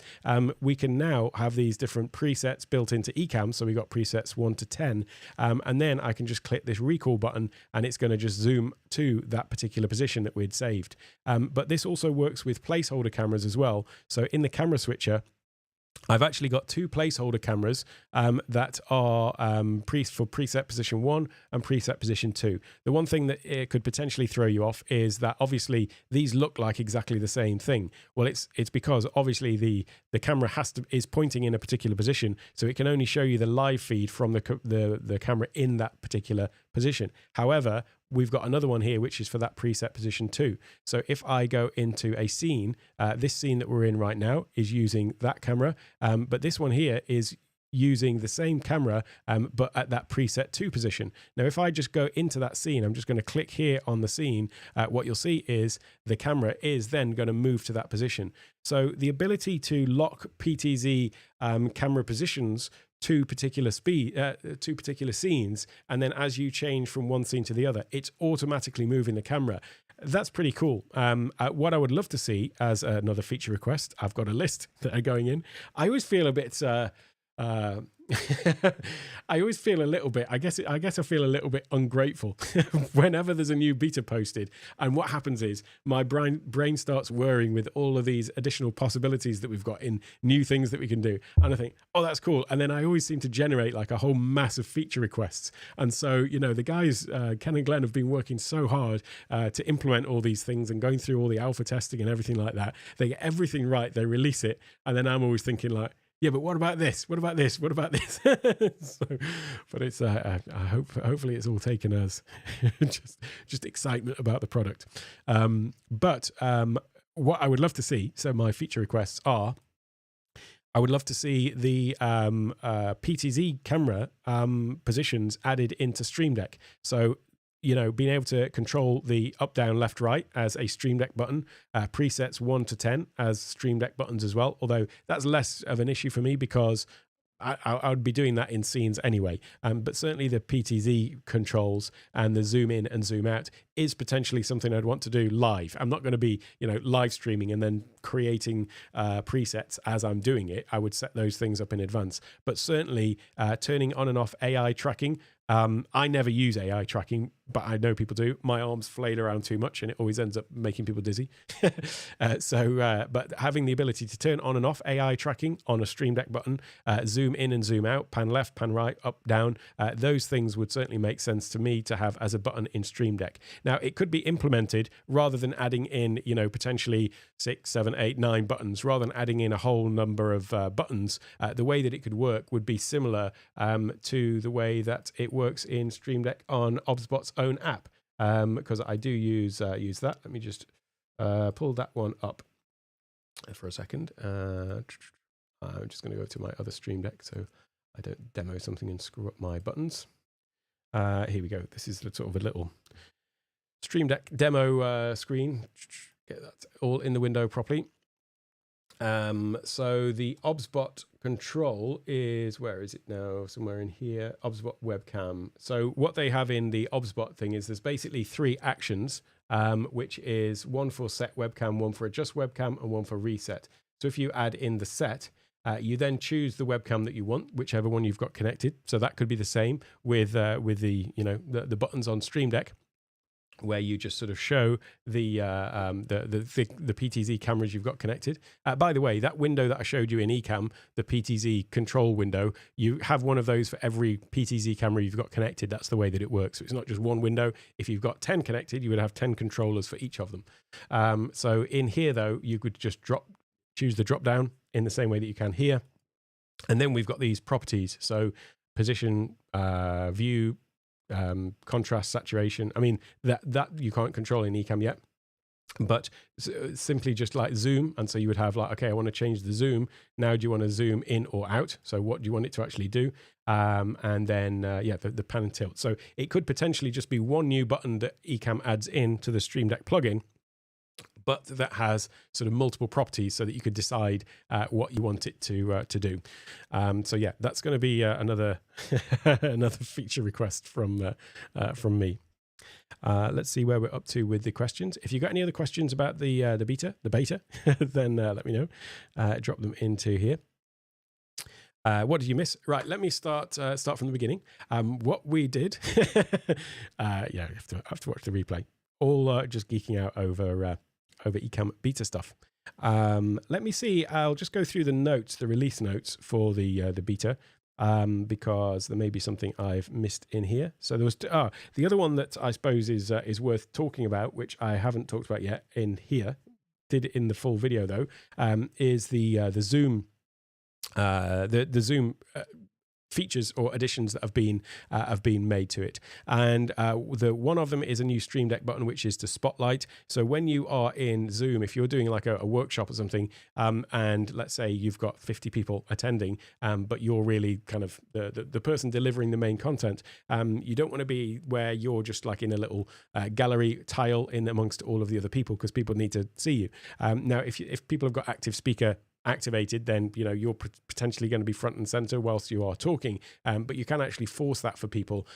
we can now have these different presets built into Ecamm. So we got presets 1 to 10, and then I can just click this recall button, and it's going to just zoom to that particular position that we'd saved. But this also works with placeholder cameras as well. So in the camera switcher, I've actually got two placeholder cameras that are for preset position 1 and preset position 2. The one thing that it could potentially throw you off is that obviously these look like exactly the same thing. Well, it's because obviously the camera is pointing in a particular position, so it can only show you the live feed from the camera in that particular position. However, we've got another one here, which is for that preset position 2. So if I go into a scene, this scene that we're in right now is using that camera, but this one here is using the same camera, but at that preset 2 position. Now, if I just go into that scene, I'm just going to click here on the scene. What you'll see is the camera is then going to move to that position. So the ability to lock PTZ camera positions to particular scenes, and then as you change from one scene to the other, it's automatically moving the camera. That's pretty cool. What I would love to see as another feature request, I've got a list that are going in. I always feel a bit I always feel a little bit, I guess I feel a little bit ungrateful whenever there's a new beta posted. And what happens is my brain starts whirring with all of these additional possibilities that we've got in new things that we can do. And I think, oh, that's cool. And then I always seem to generate like a whole mass of feature requests. And so, you know, the guys, Ken and Glenn, have been working so hard to implement all these things and going through all the alpha testing and everything like that. They get everything right. They release it. And then I'm always thinking like, yeah, but what about this? What about this? What about this? But it's hopefully it's all taken as just excitement about the product. But what I would love to see, so my feature requests are, I would love to see the PTZ camera positions added into Stream Deck. So, you know, being able to control the up, down, left, right as a Stream Deck button, presets 1 to 10 as Stream Deck buttons as well. Although that's less of an issue for me because I would be doing that in scenes anyway. But certainly the PTZ controls and the zoom in and zoom out is potentially something I'd want to do live. I'm not going to be, you know, live streaming and then creating presets as I'm doing it. I would set those things up in advance. But certainly turning on and off AI tracking. I never use AI tracking, but I know people do. My arms flail around too much and it always ends up making people dizzy. But having the ability to turn on and off AI tracking on a Stream Deck button, zoom in and zoom out, pan left, pan right, up, down, those things would certainly make sense to me to have as a button in Stream Deck. Now, it could be implemented rather than adding in, you know, potentially 6, 7, 8, 9 buttons, rather than adding in a whole number of buttons. The way that it could work would be similar to the way that it works in Stream Deck on OBSBot's own app, because I do use that. Let me just pull that one up for a second. I'm just going to go to my other Stream Deck so I don't demo something and screw up my buttons. Here we go. This is sort of a little Stream Deck demo screen. Get that all in the window properly. So the OBSBot control is, where is it now? Somewhere in here, OBSBot webcam. So what they have in the OBSBot thing is there's basically 3 actions, which is one for set webcam, one for adjust webcam, and one for reset. So if you add in the set, you then choose the webcam that you want, whichever one you've got connected. So that could be the same with the the buttons on Stream Deck, where you just sort of show the PTZ cameras you've got connected. By the way, that window that I showed you in Ecamm, the PTZ control window, you have one of those for every PTZ camera you've got connected. That's the way that it works. So it's not just one window. If you've got 10 connected, you would have 10 controllers for each of them. So in here, though, you could just choose the drop down in the same way that you can here. And then we've got these properties. So position, view, contrast, saturation. I mean, that you can't control in Ecamm yet, but simply just like zoom. And so you would have like, okay, I want to change the zoom. Now, do you want to zoom in or out? So what do you want it to actually do? And then, the pan and tilt. So it could potentially just be one new button that Ecamm adds in to the Stream Deck plugin, but that has sort of multiple properties so that you could decide what you want it to do. So yeah, that's going to be another another feature request from me. Let's see where we're up to with the questions. If you've got any other questions about the beta, then let me know. Drop them into here. What did you miss? Right, let me start from the beginning. What we did, I have to watch the replay. All just geeking out over Ecamm Beta stuff. Let me see. I'll just go through the notes, the release notes for the beta, because there may be something I've missed in here. So there was the other one that I suppose is worth talking about, which I haven't talked about yet in here. Did it in the full video though. Is the Zoom Zoom features or additions that have been made to it. And the one of them is a new Stream Deck button, which is to spotlight. So when you are in Zoom, if you're doing like a workshop or something, and let's say you've got 50 people attending, but you're really kind of the person delivering the main content, you don't want to be where you're just like in a little gallery tile in amongst all of the other people, because people need to see you. Now, if people have got active speaker activated, then you're potentially going to be front and center whilst you are talking, but you can actually force that for people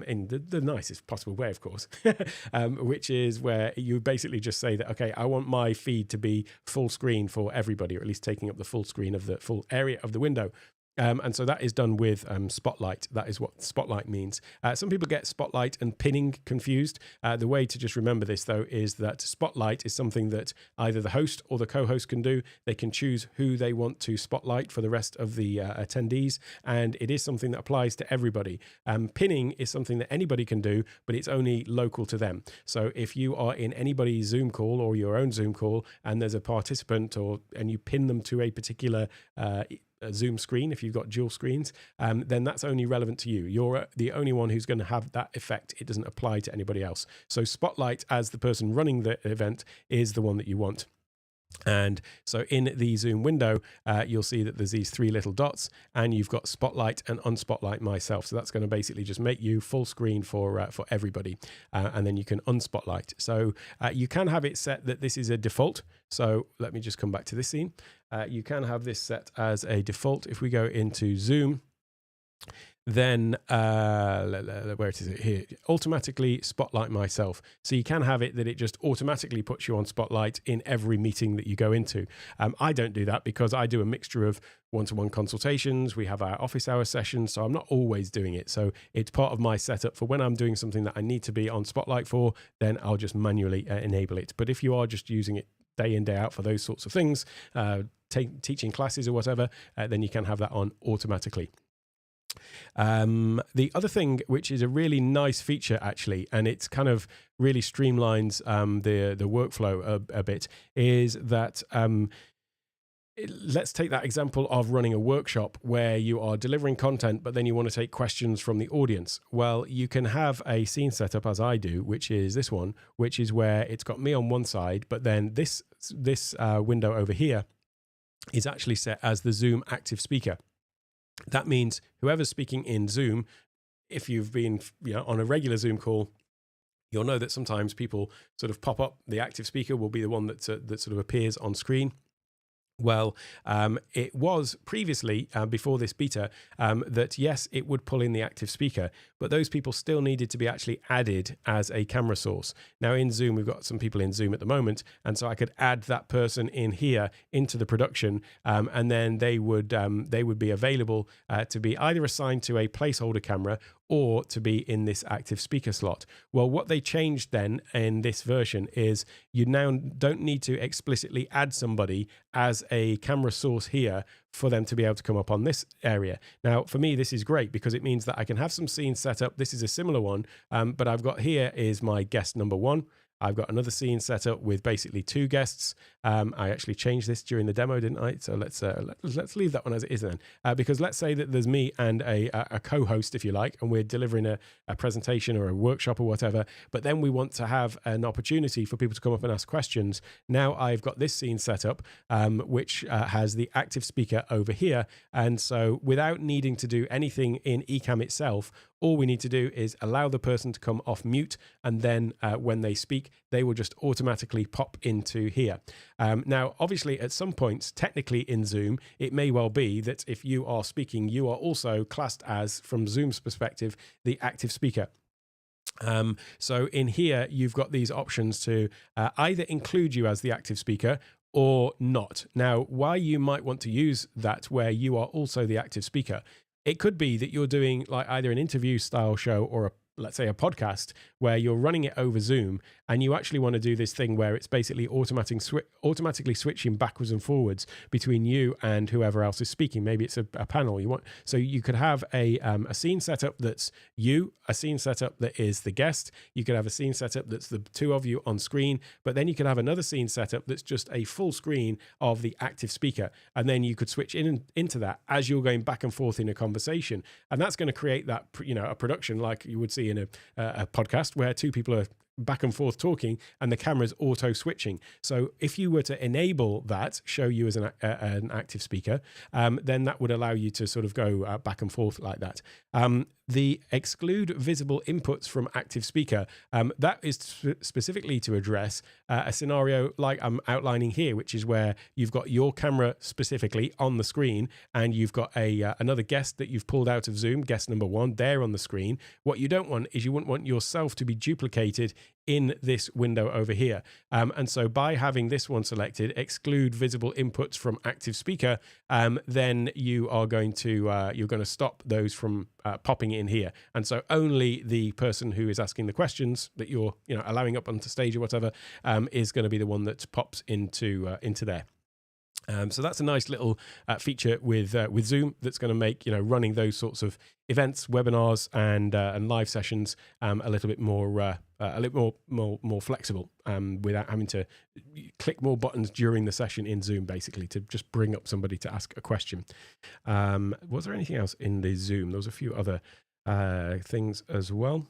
in the nicest possible way, of course, which is where you basically just say that, okay, I want my feed to be full screen for everybody, or at least taking up the full screen of the full area of the window. And so that is done with Spotlight. That is what Spotlight means. Some people get Spotlight and pinning confused. The way to just remember this, though, is that Spotlight is something that either the host or the co-host can do. They can choose who they want to spotlight for the rest of the attendees, and it is something that applies to everybody. Pinning is something that anybody can do, but it's only local to them. So if you are in anybody's Zoom call or your own Zoom call, and there's a participant and you pin them to a particular a Zoom screen, if you've got dual screens, then that's only relevant to you. You're the only one who's going to have that effect. It doesn't apply to anybody else. So Spotlight, as the person running the event, is the one that you want. And so in the Zoom window, you'll see that there's these 3 little dots, and you've got Spotlight and Unspotlight myself. So that's going to basically just make you full screen for everybody, and then you can unspotlight. So you can have it set that this is a default. So let me just come back to this scene. You can have this set as a default. If we go into Zoom, then where is it here? Automatically spotlight myself. So you can have it that it just automatically puts you on spotlight in every meeting that you go into. I don't do that because I do a mixture of one-to-one consultations. We have our office hour sessions, so I'm not always doing it. So it's part of my setup for when I'm doing something that I need to be on spotlight for, then I'll just manually enable it. But if you are just using it day in, day out for those sorts of things, teaching classes or whatever, then you can have that on automatically. The other thing, which is a really nice feature actually, and it's kind of really streamlines the workflow a bit, is that let's take that example of running a workshop where you are delivering content, but then you want to take questions from the audience. Well, you can have a scene set up, as I do, which is this one, which is where it's got me on one side, but then this window over here is actually set as the Zoom active speaker. That means whoever's speaking in Zoom, if you've been on a regular Zoom call, you'll know that sometimes people sort of pop up. The active speaker will be the one that sort of appears on screen. Well, it was previously, before this beta, that yes, it would pull in the active speaker, but those people still needed to be actually added as a camera source. Now in Zoom, we've got some people in Zoom at the moment, and so I could add that person in here into the production, and then they would be available to be either assigned to a placeholder camera or to be in this active speaker slot. Well, what they changed then in this version is you now don't need to explicitly add somebody as a camera source here for them to be able to come up on this area. Now, for me, this is great because it means that I can have some scenes set up. This is a similar one, but I've got here is my guest number 1. I've got another scene set up with basically 2 guests. I actually changed this during the demo, didn't I? So let's leave that one as it is then. Because let's say that there's me and a co-host, if you like, and we're delivering a presentation or a workshop or whatever, but then we want to have an opportunity for people to come up and ask questions. Now I've got this scene set up, which has the active speaker over here. And so without needing to do anything in Ecamm itself, all we need to do is allow the person to come off mute, and then when they speak, they will just automatically pop into here. Now, obviously, at some points, technically in Zoom, it may well be that if you are speaking, you are also classed as, from Zoom's perspective, the active speaker. So in here, you've got these options to either include you as the active speaker or not. Now, why you might want to use that where you are also the active speaker, it could be that you're doing like either an interview style show or let's say a podcast where you're running it over Zoom, and you actually want to do this thing where it's basically automatically switching backwards and forwards between you and whoever else is speaking. Maybe it's a panel you want. So you could have a scene setup that's you, a scene setup that is the guest. You could have a scene setup that's the 2 of you on screen, but then you could have another scene setup that's just a full screen of the active speaker. And then you could switch into that as you're going back and forth in a conversation. And that's going to create that, a production like you would see in a podcast where 2 people are back and forth talking and the camera's auto switching. So if you were to enable that, show you as an active speaker, then that would allow you to sort of go back and forth like that. The exclude visible inputs from active speaker, that is specifically to address a scenario like I'm outlining here, which is where you've got your camera specifically on the screen and you've got another guest that you've pulled out of Zoom, guest number 1, there on the screen. What you don't want is you wouldn't want yourself to be duplicated in this window over here. And so by having this one selected, exclude visible inputs from active speaker, then you are going to you're going to stop those from popping in here. And so only the person who is asking the questions that you're allowing up onto stage or whatever is going to be the one that pops into there. So that's a nice little feature with Zoom that's going to make running those sorts of events, webinars, and live sessions a little bit more flexible, without having to click more buttons during the session in Zoom, basically to just bring up somebody to ask a question. Was there anything else in the Zoom? There was a few other things as well.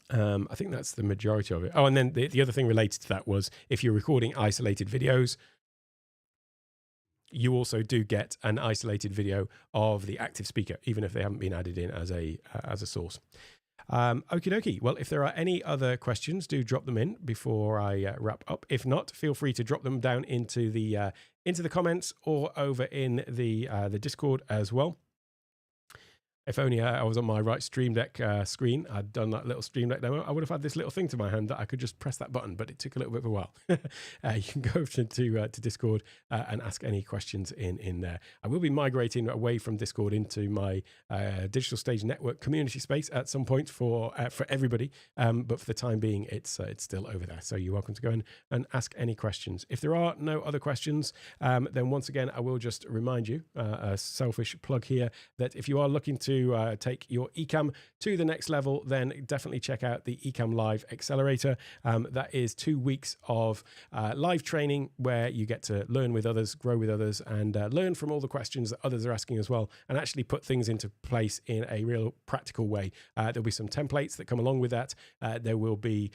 I think that's the majority of it. Oh, and then the other thing related to that was if you're recording isolated videos, you also do get an isolated video of the active speaker, even if they haven't been added in as a source. Okie dokie. Well, if there are any other questions, do drop them in before I wrap up. If not, feel free to drop them down into the comments or over in the Discord as well. If only I was on my right Stream Deck screen, I'd done that little Stream Deck demo, I would have had this little thing to my hand that I could just press that button, but it took a little bit of a while. You can go over to Discord and ask any questions in there. I will be migrating away from Discord into my Digital Stage Network community space at some point for everybody, but for the time being, it's still over there. So you're welcome to go in and ask any questions. If there are no other questions, then once again, I will just remind you, a selfish plug here, that if you are looking to take your Ecamm to the next level, then definitely check out the Ecamm Live Accelerator. That is 2 weeks of live training where you get to learn with others, grow with others, and learn from all the questions that others are asking as well, and actually put things into place in a real practical way. There'll be some templates that come along with that. There will be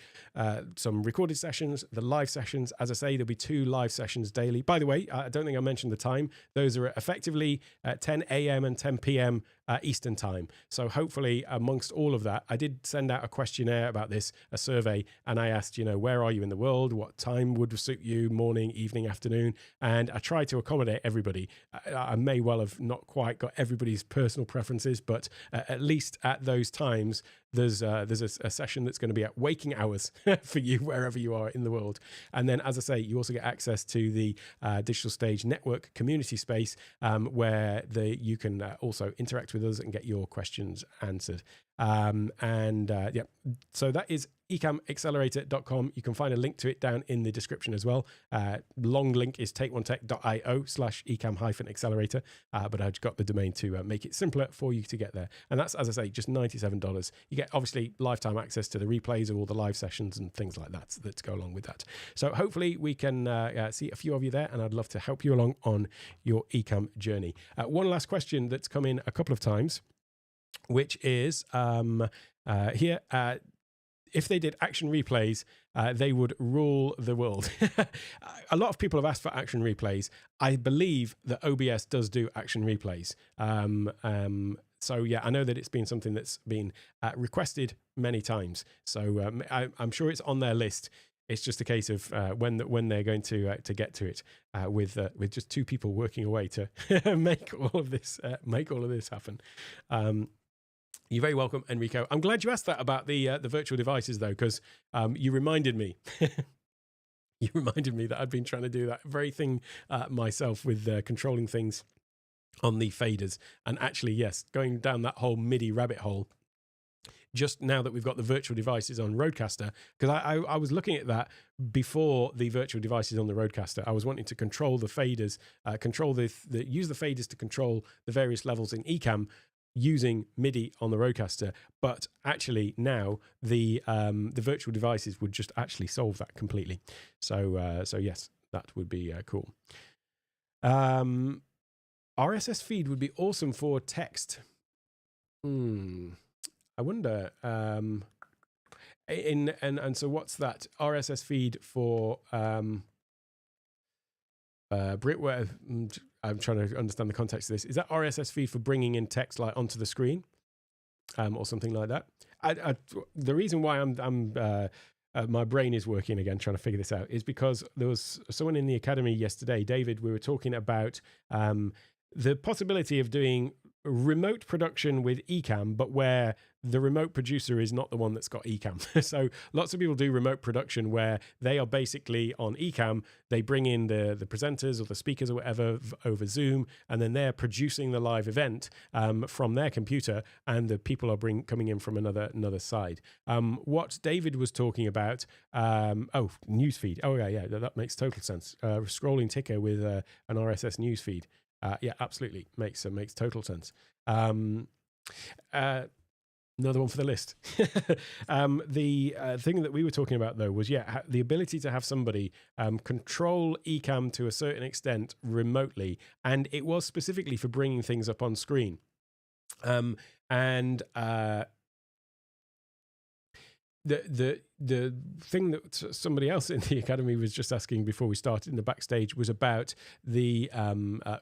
some recorded sessions, the live sessions. As I say, there'll be 2 live sessions daily. By the way, I don't think I mentioned the time. Those are effectively 10 a.m. and 10 p.m. Eastern time. So hopefully amongst all of that, I did send out a questionnaire about this, a survey, and I asked, where are you in the world? What time would suit you? Morning, evening, afternoon? And I tried to accommodate everybody. I may well have not quite got everybody's personal preferences, but at least at those times, there's a session that's going to be at waking hours for you wherever you are in the world. And then, as I say, you also get access to the Digital Stage Network community space where you can also interact with us and get your questions answered. So that is ecammaccelerator.com. You can find a link to it down in the description as well. Long link is takeonetech.io/ecamm-accelerator, but I've got the domain to make it simpler for you to get there. And that's, as I say, just $97. You get obviously lifetime access to the replays of all the live sessions and things like that go along with that. So hopefully we can see a few of you there, and I'd love to help you along on your Ecamm journey. One last question that's come in a couple of times, which is here. If they did action replays, they would rule the world. A lot of people have asked for action replays. I believe that OBS does do action replays. So yeah, I know that it's been something that's been requested many times. So I'm sure it's on their list. It's just a case of when they're going to get to it with just two people working away to make all of this happen. You're very welcome, Enrico. I'm glad you asked that about the virtual devices, though, because you reminded me. You reminded me that I'd been trying to do that very thing myself with controlling things on the faders. And actually, yes, going down that whole MIDI rabbit hole. Just now that we've got the virtual devices on Rodecaster, because I was looking at that before the virtual devices on the Rodecaster. I was wanting to control the faders, use the faders to control the various levels in Ecamm, using MIDI on the Rodecaster, but actually now the virtual devices would just actually solve that completely. So yes, that would be cool. RSS feed would be awesome for text. I wonder. And so what's that RSS feed for? I'm trying to understand the context of this. Is that RSS feed for bringing in text like onto the screen, or something like that? The reason why my brain is working again, trying to figure this out, is because there was someone in the academy yesterday, David. We were talking about the possibility of doing remote production with Ecamm, but where the remote producer is not the one that's got Ecamm. So lots of people do remote production where they are basically on Ecamm, they bring in the presenters or the speakers or whatever over Zoom, and then they're producing the live event from their computer, and the people are coming in from another side. What David was talking about, newsfeed. Oh yeah, that makes total sense. Scrolling ticker with an RSS newsfeed. Yeah, absolutely. Makes total sense. Another one for the list. The thing that we were talking about, though, was, the ability to have somebody control Ecamm to a certain extent remotely. And it was specifically for bringing things up on screen. The thing that somebody else in the academy was just asking before we started in the backstage was about the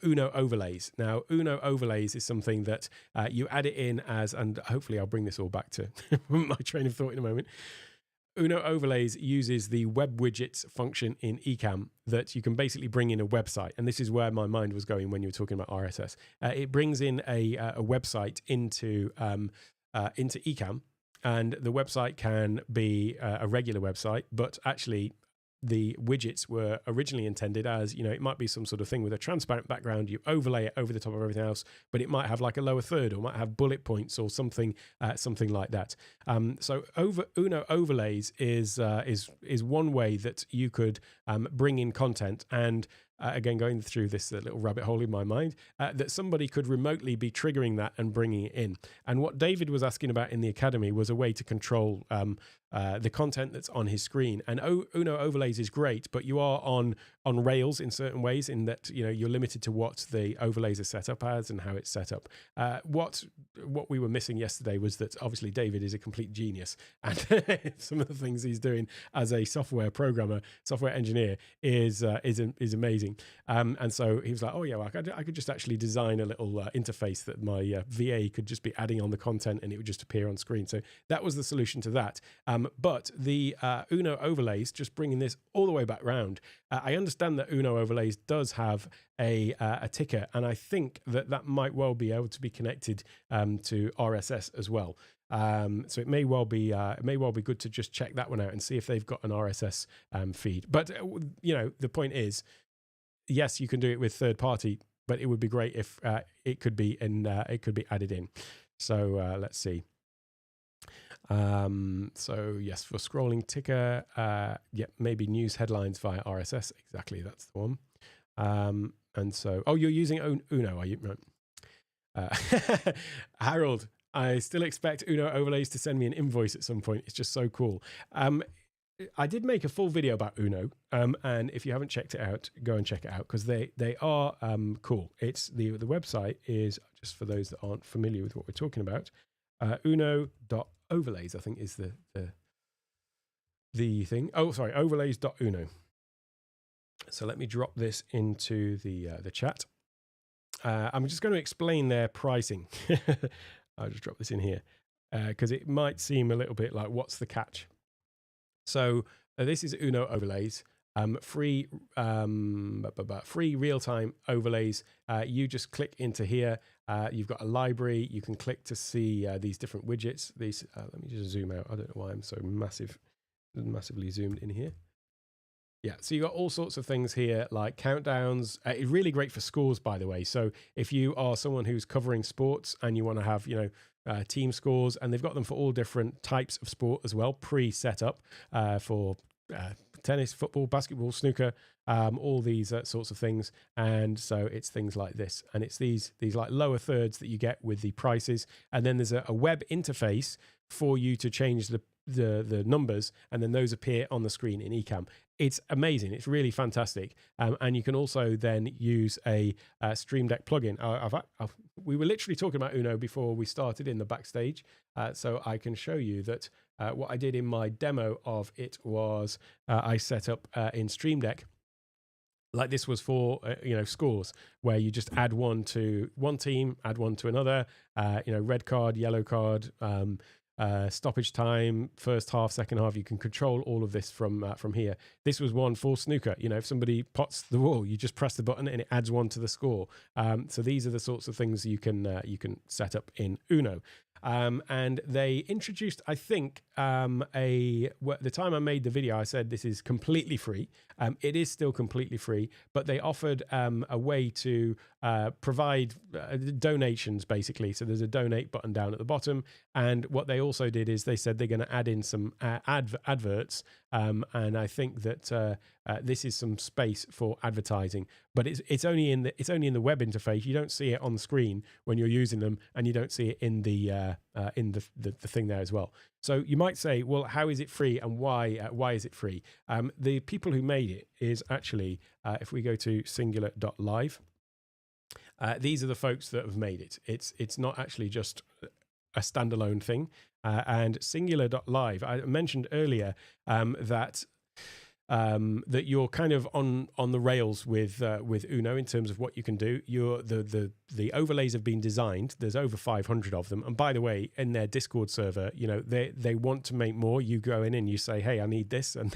Uno overlays. Now, Uno overlays is something that you add it in as, and hopefully I'll bring this all back to my train of thought in a moment. Uno overlays uses the web widgets function in Ecamm that you can basically bring in a website. And this is where my mind was going when you were talking about RSS. It brings in a website into Ecamm. And the website can be a regular website, but actually the widgets were originally intended as, it might be some sort of thing with a transparent background. You overlay it over the top of everything else, but it might have like a lower third, or might have bullet points or something like that. So Uno overlays is one way that you could bring in content. And again, going through this little rabbit hole in my mind, that somebody could remotely be triggering that and bringing it in. And what David was asking about in the academy was a way to control the content that's on his screen. And Uno overlays is great, but you are on on rails in certain ways, in that you're limited to what the overlays are set up as and how it's set up. What we were missing yesterday was that obviously David is a complete genius, and some of the things he's doing as a software programmer, software engineer is amazing. And so he was like, oh yeah, well, I could just actually design a little interface that my VA could just be adding on the content and it would just appear on screen. So that was the solution to that. But the Uno overlays, just bringing this all the way back round, I understand that Uno overlays does have a ticker, and I think that might well be able to be connected to RSS as well. So it may well be good to just check that one out and see if they've got an RSS feed. But the point is, yes, you can do it with third party, but it would be great if it could be added in. So let's see. So yes, for scrolling ticker, maybe news headlines via RSS. Exactly, that's the one. And so, you're using Uno, are you? No. Harold, I still expect Uno overlays to send me an invoice at some point. It's just so cool. I did make a full video about Uno, and if you haven't checked it out, go and check it out, because they are cool. It's the website is, just for those that aren't familiar with what we're talking about, uno.overlays, I think is the thing. Oh, sorry, overlays.uno. So let me drop this into the chat. I'm just going to explain their pricing. I'll just drop this in here because it might seem a little bit like, what's the catch? So this is Uno overlays, free real-time overlays. You just click into here. You've got a library. You can click to see these different widgets. These. Let me just zoom out. I don't know why I'm so massively zoomed in here. Yeah, so you got all sorts of things here like countdowns. It's really great for scores, by the way. So if you are someone who's covering sports and you want to have, team scores, and they've got them for all different types of sport as well, pre-set up for tennis, football, basketball, snooker, all these sorts of things. And so it's things like this, and it's these like lower thirds that you get with the prices, and then there's a web interface for you to change the numbers, and then those appear on the screen in Ecamm. It's amazing. It's really fantastic. And you can also then use a Stream Deck plugin. We were literally talking about Uno before we started in the backstage. So I can show you that what I did in my demo of it was I set up in Stream Deck, like this was for, scores, where you just add one to one team, add one to another, red card, yellow card, stoppage time, first half, second half. You can control all of this from here. This was one for snooker. If somebody pots the wall, you just press the button and it adds one to the score. So these are the sorts of things you can set up in Uno. And they introduced, I think, the time I made the video, I said this is completely free. It is still completely free, but they offered a way to provide donations, basically. So there's a donate button down at the bottom. And what they also did is they said they're going to add in some adverts. And I think that this is some space for advertising, but it's only in the web interface. You don't see it on the screen when you're using them, and you don't see it in the thing there as well. So you might say, well, how is it free, and why is it free? The people who made it is actually, if we go to singular.live, these are the folks that have made it. It's not actually just a standalone thing. And singular.live, I mentioned earlier that you're kind of on the rails with Uno in terms of what you can do. The overlays have been designed. There's over 500 of them. And by the way, in their Discord server, they want to make more. You go in and you say, hey, I need this, and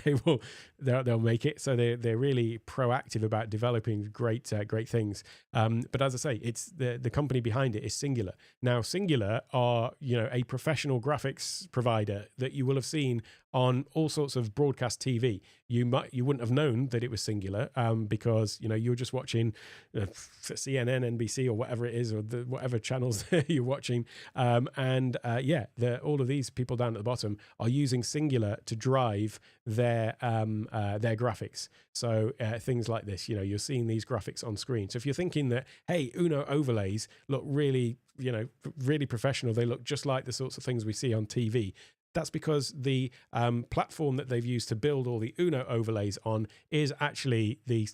they'll make it. So they're really proactive about developing great things. But as I say, it's the company behind it is Singular. Now, Singular are a professional graphics provider that you will have seen on all sorts of broadcast TV. You wouldn't have known that it was Singular because you're just watching CNN, NBC, or whatever it is, or whatever channels you're watching. All of these people down at the bottom are using Singular to drive their graphics. So things like this, you're seeing these graphics on screen. So if you're thinking that, hey, Uno overlays look really, really professional, they look just like the sorts of things we see on TV. That's because the platform that they've used to build all the Uno overlays on is actually the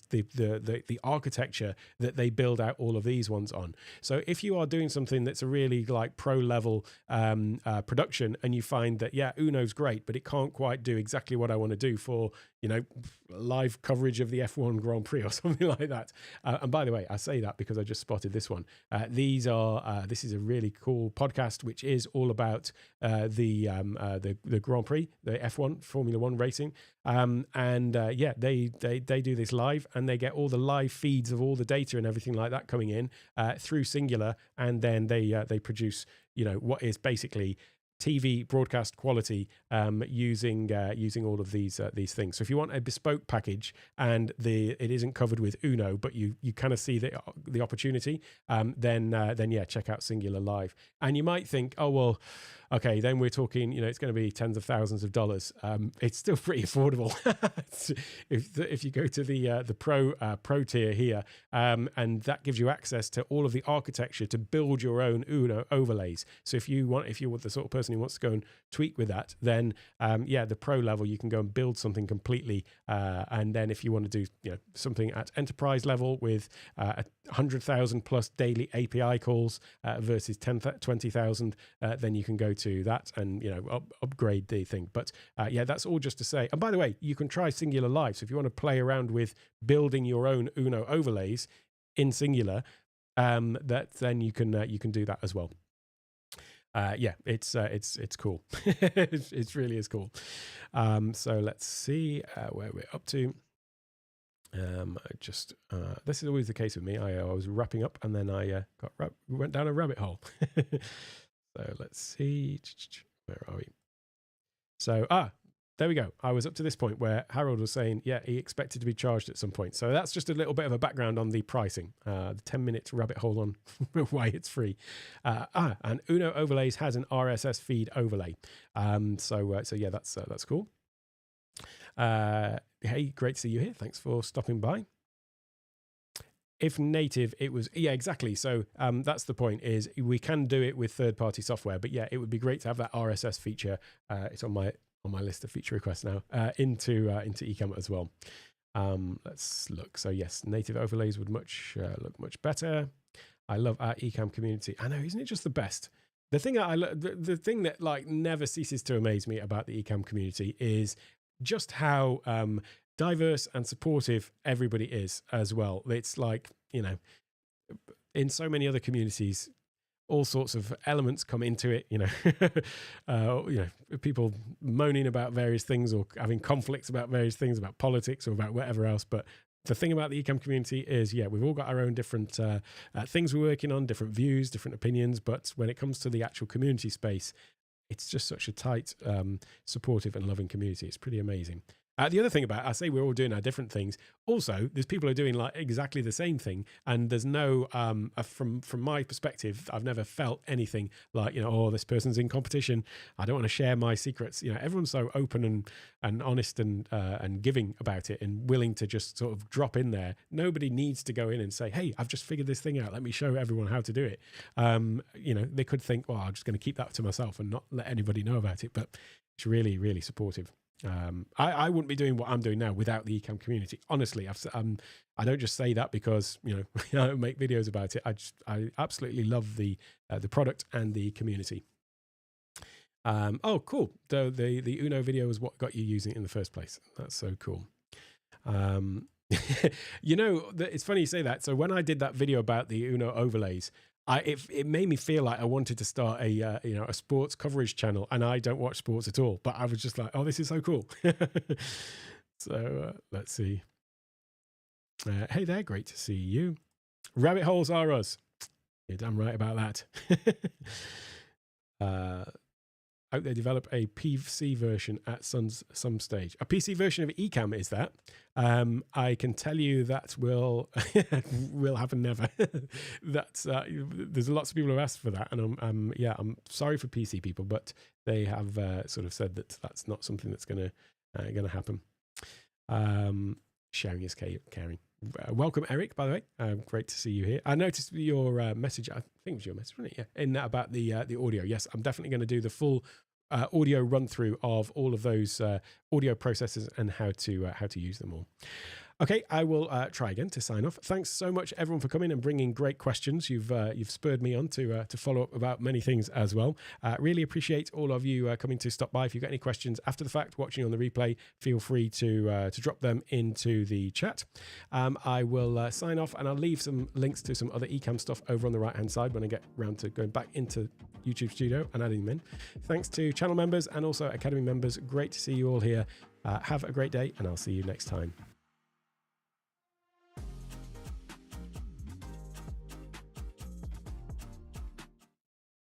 architecture that they build out all of these ones on. So if you are doing something that's a really like pro level production, and you find that, yeah, Uno's great, but it can't quite do exactly what I want to do for, you know, live coverage of the F1 Grand Prix or something like that. And by the way, I say that because I just spotted this one. This is a really cool podcast, which is all about the Grand Prix, the F1 Formula One racing. Yeah, they do this live, and they get all the live feeds of all the data and everything like that coming in through Singular, and then they produce, you know, what is basically TV broadcast quality using all of these things. So if you want a bespoke package and it isn't covered with Uno, but you kind of see the opportunity, then yeah, check out Singular Live. And you might think, oh well, okay, then we're talking, you know, it's going to be tens of thousands of dollars. It's still pretty affordable if you go to the pro tier here, and that gives you access to all of the architecture to build your own Uno overlays. So if you're the sort of person who wants to go and tweak with that, then yeah, the pro level, you can go and build something completely. And then if you want to do, you know, something at enterprise level with 100,000 plus daily API calls versus 20,000, then you can go to that and, you know, upgrade the thing. But yeah, that's all just to say. And by the way, you can try Singular Live. So if you want to play around with building your own Uno overlays in Singular, then you can do that as well. Yeah, it's cool. It really is cool. So let's see where we're up to. This is always the case with me. I was wrapping up, and then I went down a rabbit hole. So let's see, where are we? So there we go. I was up to this point where Harold was saying, yeah, he expected to be charged at some point. So that's just a little bit of a background on the pricing, the 10-minute rabbit hole on why it's free. And Uno Overlays has an RSS feed overlay. So yeah, that's cool. Hey, great to see you here. Thanks for stopping by. If native, it was, yeah, exactly. So that's the point, is we can do it with third-party software, but yeah, it would be great to have that RSS feature. It's on my list of feature requests now, into Ecamm as well. Let's look. So yes, native overlays would look much better. I love our Ecamm community. I know, isn't it just the best? The thing the thing that like never ceases to amaze me about the Ecamm community is just how diverse and supportive everybody is as well. It's like, you know, in so many other communities, all sorts of elements come into it, you know, you know, people moaning about various things or having conflicts about various things, about politics or about whatever else. But the thing about the Ecamm community is, yeah, we've all got our own different things we're working on, different views, different opinions. But when it comes to the actual community space, it's just such a tight, supportive and loving community. It's pretty amazing. The other thing about, I say we're all doing our different things. Also, there's people who are doing like exactly the same thing, and there's no, from my perspective, I've never felt anything like, you know, oh, this person's in competition, I don't want to share my secrets. You know, everyone's so open and honest and giving about it, and willing to just sort of drop in there. Nobody needs to go in and say, hey, I've just figured this thing out, let me show everyone how to do it. You know, they could think, well, I'm just going to keep that to myself and not let anybody know about it. But it's really, really supportive. I wouldn't be doing what I'm doing now without the Ecamm community. Honestly, I don't just say that because, you know, I don't make videos about it. I absolutely love the product and the community. Oh, cool. The Uno video was what got you using it in the first place. That's so cool. You know, it's funny you say that. So when I did that video about the Uno overlays, it made me feel like I wanted to start a sports coverage channel, and I don't watch sports at all. But I was just like, oh, this is so cool. So let's see. Hey there, great to see you. Rabbit holes are us. You're damn right about that. I hope they develop a PC version at some stage. A PC version of Ecamm, is that? I can tell you that will happen never. That's there's lots of people who asked for that, and I'm sorry for PC people, but they have sort of said that that's not something that's gonna happen. Sharing is caring. Welcome, Eric, by the way. Great to see you here. I noticed your message, I think it was your message, wasn't it? Yeah, in that about the audio. Yes, I'm definitely going to do the full audio run through of all of those audio processors and how to use them all. Okay, I will try again to sign off. Thanks so much, everyone, for coming and bringing great questions. You've spurred me on to follow up about many things as well. Really appreciate all of you coming to stop by. If you've got any questions after the fact, watching on the replay, feel free to drop them into the chat. I will sign off, and I'll leave some links to some other Ecamm stuff over on the right-hand side when I get around to going back into YouTube Studio and adding them in. Thanks to channel members and also Academy members. Great to see you all here. Have a great day, and I'll see you next time.